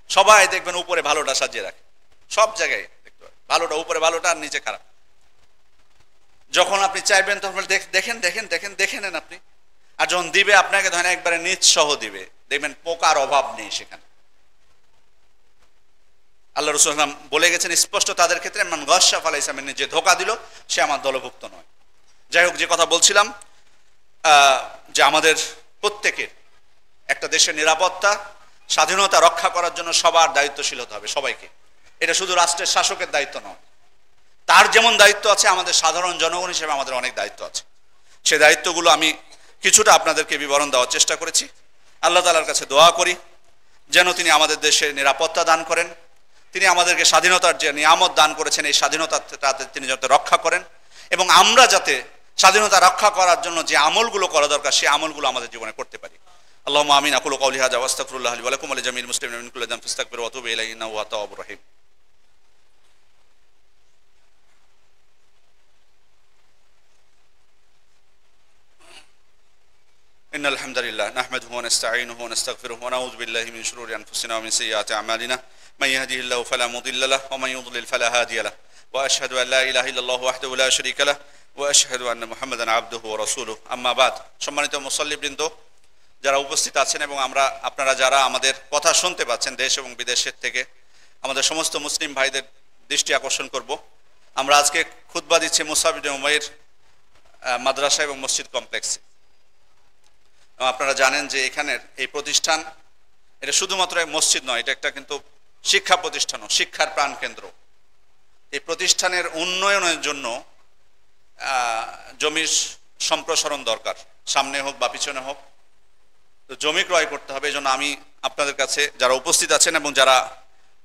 সবাই দেখবেন উপরে ভালোটা সাজিয়ে রাখে, সব জায়গায় দেখতে পাবেন ভালোটা উপরে, ভালোটা আর নিচে খারাপ। যখন আপনি চাইবেন তখন দেখেন দেখেন দেখেন দেখে নেন আপনি, আর যখন দিবে আপনাকে ধরেন একবারে নিচ সহ দিবে, দেখবেন পোকার অভাব নেই সেখানে। আল্লাহ রাসূল সাল্লাল্লাহু আলাইহি ওয়াসাল্লাম বলে গেছেন স্পষ্ট তাদের ক্ষেত্রে, মান গাশশা ফালাইসা মিন্নি, যে ধোঁকা দিল সে আমার দলভুক্ত নয়। যাই হোক, যে কথা বলছিলাম যে আমাদের প্রত্যেকের একটা দেশের নিরাপত্তা স্বাধীনতা রক্ষা করার জন্য সবার দায়িত্বশীল হতে হবে, সবাইকে। এটা শুধু রাষ্ট্রের শাসকের দায়িত্ব নয়, তার যেমন দায়িত্ব আছে আমাদের সাধারণ জনগণ হিসেবে আমাদের অনেক দায়িত্ব আছে। সেই দায়িত্বগুলো আমি কিছুটা আপনাদেরকে বিবরণ দেওয়ার চেষ্টা করেছি। আল্লাহ তাআলার কাছে দোয়া করি যেন তিনি আমাদের দেশে নিরাপত্তা দান করেন, তিনি আমাদেরকে স্বাধীনতার যে নিয়ামত দান করেছেন এই স্বাধীনতাতে তিনি যাতে রক্ষা করেন, এবং আমরা যাতে স্বাধীনতা রক্ষা করার জন্য যে আমলগুলো করা দরকার সেই আমলগুলো আমাদের জীবনে করতে পারি। আল্লাহুম্মা আমিন। আকুলু কওলি হাযা ওয়া আস্তাগফিরুল্লাহ লি ওয়া লাকুম ওয়া লিজামিল মুসলিমিনা মিন কুল্লি যামবিন ফাস্তাগফিরুহু ওয়া তুবু ইলাইহি ইন্নাহু হুয়াত তাওয়াবুর রহিম। إن الحمد لله نحمده ونستعينه ونستغفره ونعوذ بالله من شرور أنفسنا ومن سيئات أعمالنا من يهده الله فلا مضل له ومن يضلل فلا هادي له وأشهد أن لا إله إلا الله وحده لا شريك له وأشهد أن محمدا عبده ورسوله أما بعد সম্মানিত মুসল্লিবৃন্দ যারা উপস্থিত আছেন এবং আপনারা যারা আমাদের কথা শুনতে পাচ্ছেন দেশ এবং বিদেশের থেকে আমাদের সমস্ত মুসলিম ভাইদের দৃষ্টি আকর্ষণ করব আমরা আজকে খুতবা দিচ্ছি মুসআব ইবনে উমাইর মাদ্রাসা এবং মসজিদ কমপ্লেক্সে। আপনারা জানেন যে এখানের এই প্রতিষ্ঠান এটা শুধুমাত্র এক মসজিদ নয়, এটা একটা কিন্তু শিক্ষা প্রতিষ্ঠানও, শিক্ষার প্রাণকেন্দ্র। এই প্রতিষ্ঠানের উন্নয়নের জন্য জমির সম্প্রসারণ দরকার, সামনে হোক বা পিছনে হোক, তো জমি ক্রয় করতে হবে। এই জন্য আমি আপনাদের কাছে যারা উপস্থিত আছেন এবং যারা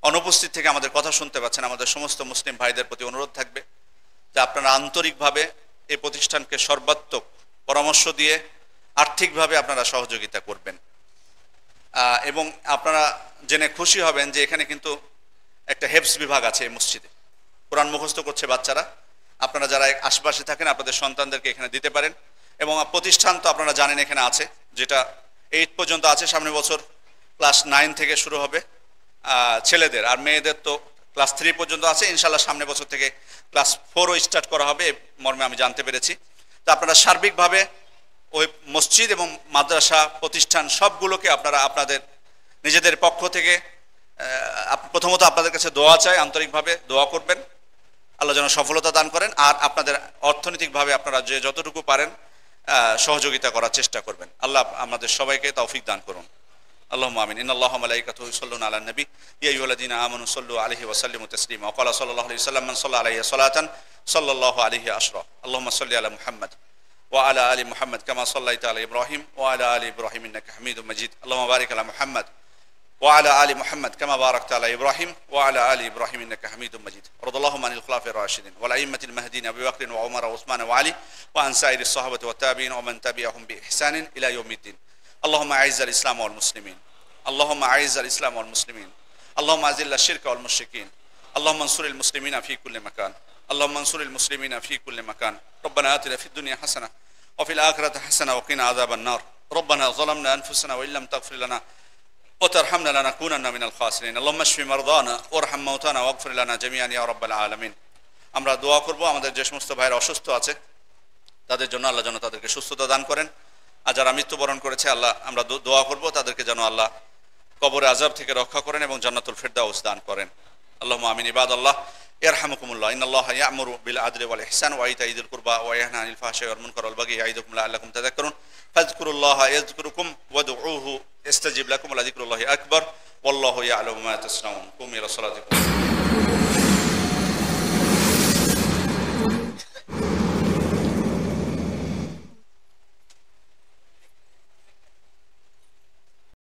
অনুপস্থিত থেকে আমাদের কথা শুনতে পাচ্ছেন আমাদের সমস্ত মুসলিম ভাইদের প্রতি অনুরোধ থাকবে যে আপনারা আন্তরিকভাবে এই প্রতিষ্ঠানকে সর্বাত্মক পরামর্শ দিয়ে আর্থিকভাবে আপনারা সহযোগিতা করবেন। এবং আপনারা জেনে খুশি হবেন যে এখানে কিন্তু একটা হেফজ বিভাগ আছে এই মসজিদে, কোরআন মুখস্থ করছে বাচ্চারা। আপনারা যারা আশেপাশে থাকেন আপনাদের সন্তানদেরকে এখানে দিতে পারেন। এবং প্রতিষ্ঠান তো আপনারা জানেন এখানে আছে, যেটা 8 পর্যন্ত আছে, সামনের বছর ক্লাস 9 থেকে শুরু হবে ছেলেদের, আর মেয়েদের তো ক্লাস 3 পর্যন্ত আছে। ইনশাল্লাহ সামনের বছর থেকে ক্লাস 4ও স্টার্ট করা হবে মর্মে আমি জানতে পেরেছি। তো আপনারা সার্বিকভাবে ওই মসজিদ এবং মাদ্রাসা প্রতিষ্ঠান সবগুলোকে আপনারা আপনাদের নিজেদের পক্ষ থেকে প্রথমত আপনাদের কাছে দোয়া চাই, আন্তরিকভাবে দোয়া করবেন, আল্লাহ যেন সফলতা দান করেন। আর আপনাদের অর্থনৈতিকভাবে আপনারা যে যতটুকু পারেন সহযোগিতা করার চেষ্টা করবেন। আল্লাহ আমাদের সবাইকে তৌফিক দান করুন। اللهم آمين إن الله وملائكته يصلون على النبي يا أيها الذين آمنوا صلوا عليه وسلموا تسليما وقال صلى الله عليه وسلم من صلى عليه صلاة صلى الله عليه عشرا اللهم صل على محمد وعلى آل محمد كما صليت على إبراهيم وعلى آل إبراهيم إنك حميد مجيد اللهم بارك على محمد وعلى آل محمد كما باركت على إبراهيم وعلى آل إبراهيم إنك حميد مجيد وارض اللهم عن الخلفاء الراشدين والأئمة المهديين أبي بكر وعمر وعثمان وعلي وعن سائر الصحابة والتابعين ومن تبعهم بإحسان إلى يوم الدين اللهم أعز الإسلام والمسلمين اللهم أعز الإسلام والمسلمين اللهم أذل الشرك والمشركين اللهم انصر المسلمين في كل مكان اللهم انصر المسلمين في كل مكان ربنا آتنا في الدنيا حسنة وفي الآخرة حسنة وقنا عذاب النار ربنا ظلمنا أنفسنا وإن لم تغفر لنا وترحمنا لنكونن من الخاسرين اللهم اشف مرضانا وارحم موتانا واغفر لنا جميعا يا رب العالمين। আমরা দোয়া করব আমাদের যে সমস্ত ভাইরা অসুস্থ আছে তাদের জন্য আল্লাহ যেন তাদেরকে সুস্থতা দান করেন, আর যারা মৃত্যুবরণ করেছে আল্লাহ আমরা দোয়া করব তাদেরকে যেন আল্লাহ কবরে আযাব থেকে রক্ষা করেন এবং জান্নাতুল ফিরদাউস দান করেন। আল্লাহুম্মা আমিন। ইবাদাল্লাহ ইয়ারহামুকুমুল্লাহ ইন্নাল্লাহা ইয়া'মুরু বিল আদলি ওয়াল ইহসান ওয়া ইতা'i যিল কুরবা ওয়া ইয়ানহা আনিল ফাহশাই ওয়াল মুনকারি ওয়াল বাগই ইয়া'iদুকুম লা'আল্লাকুম তাযাক্কারুন ফাযকুরুল্লাহা ইয়াযকুরুকুম ওয়াদউহু ইস্তাজিব লাকুম ওয়া লাযিকরুল্লাহি আকবার ওয়াল্লাহু ইয়া'লামু মা তাসনাউন। কুমু ইলা সালাতিকুম।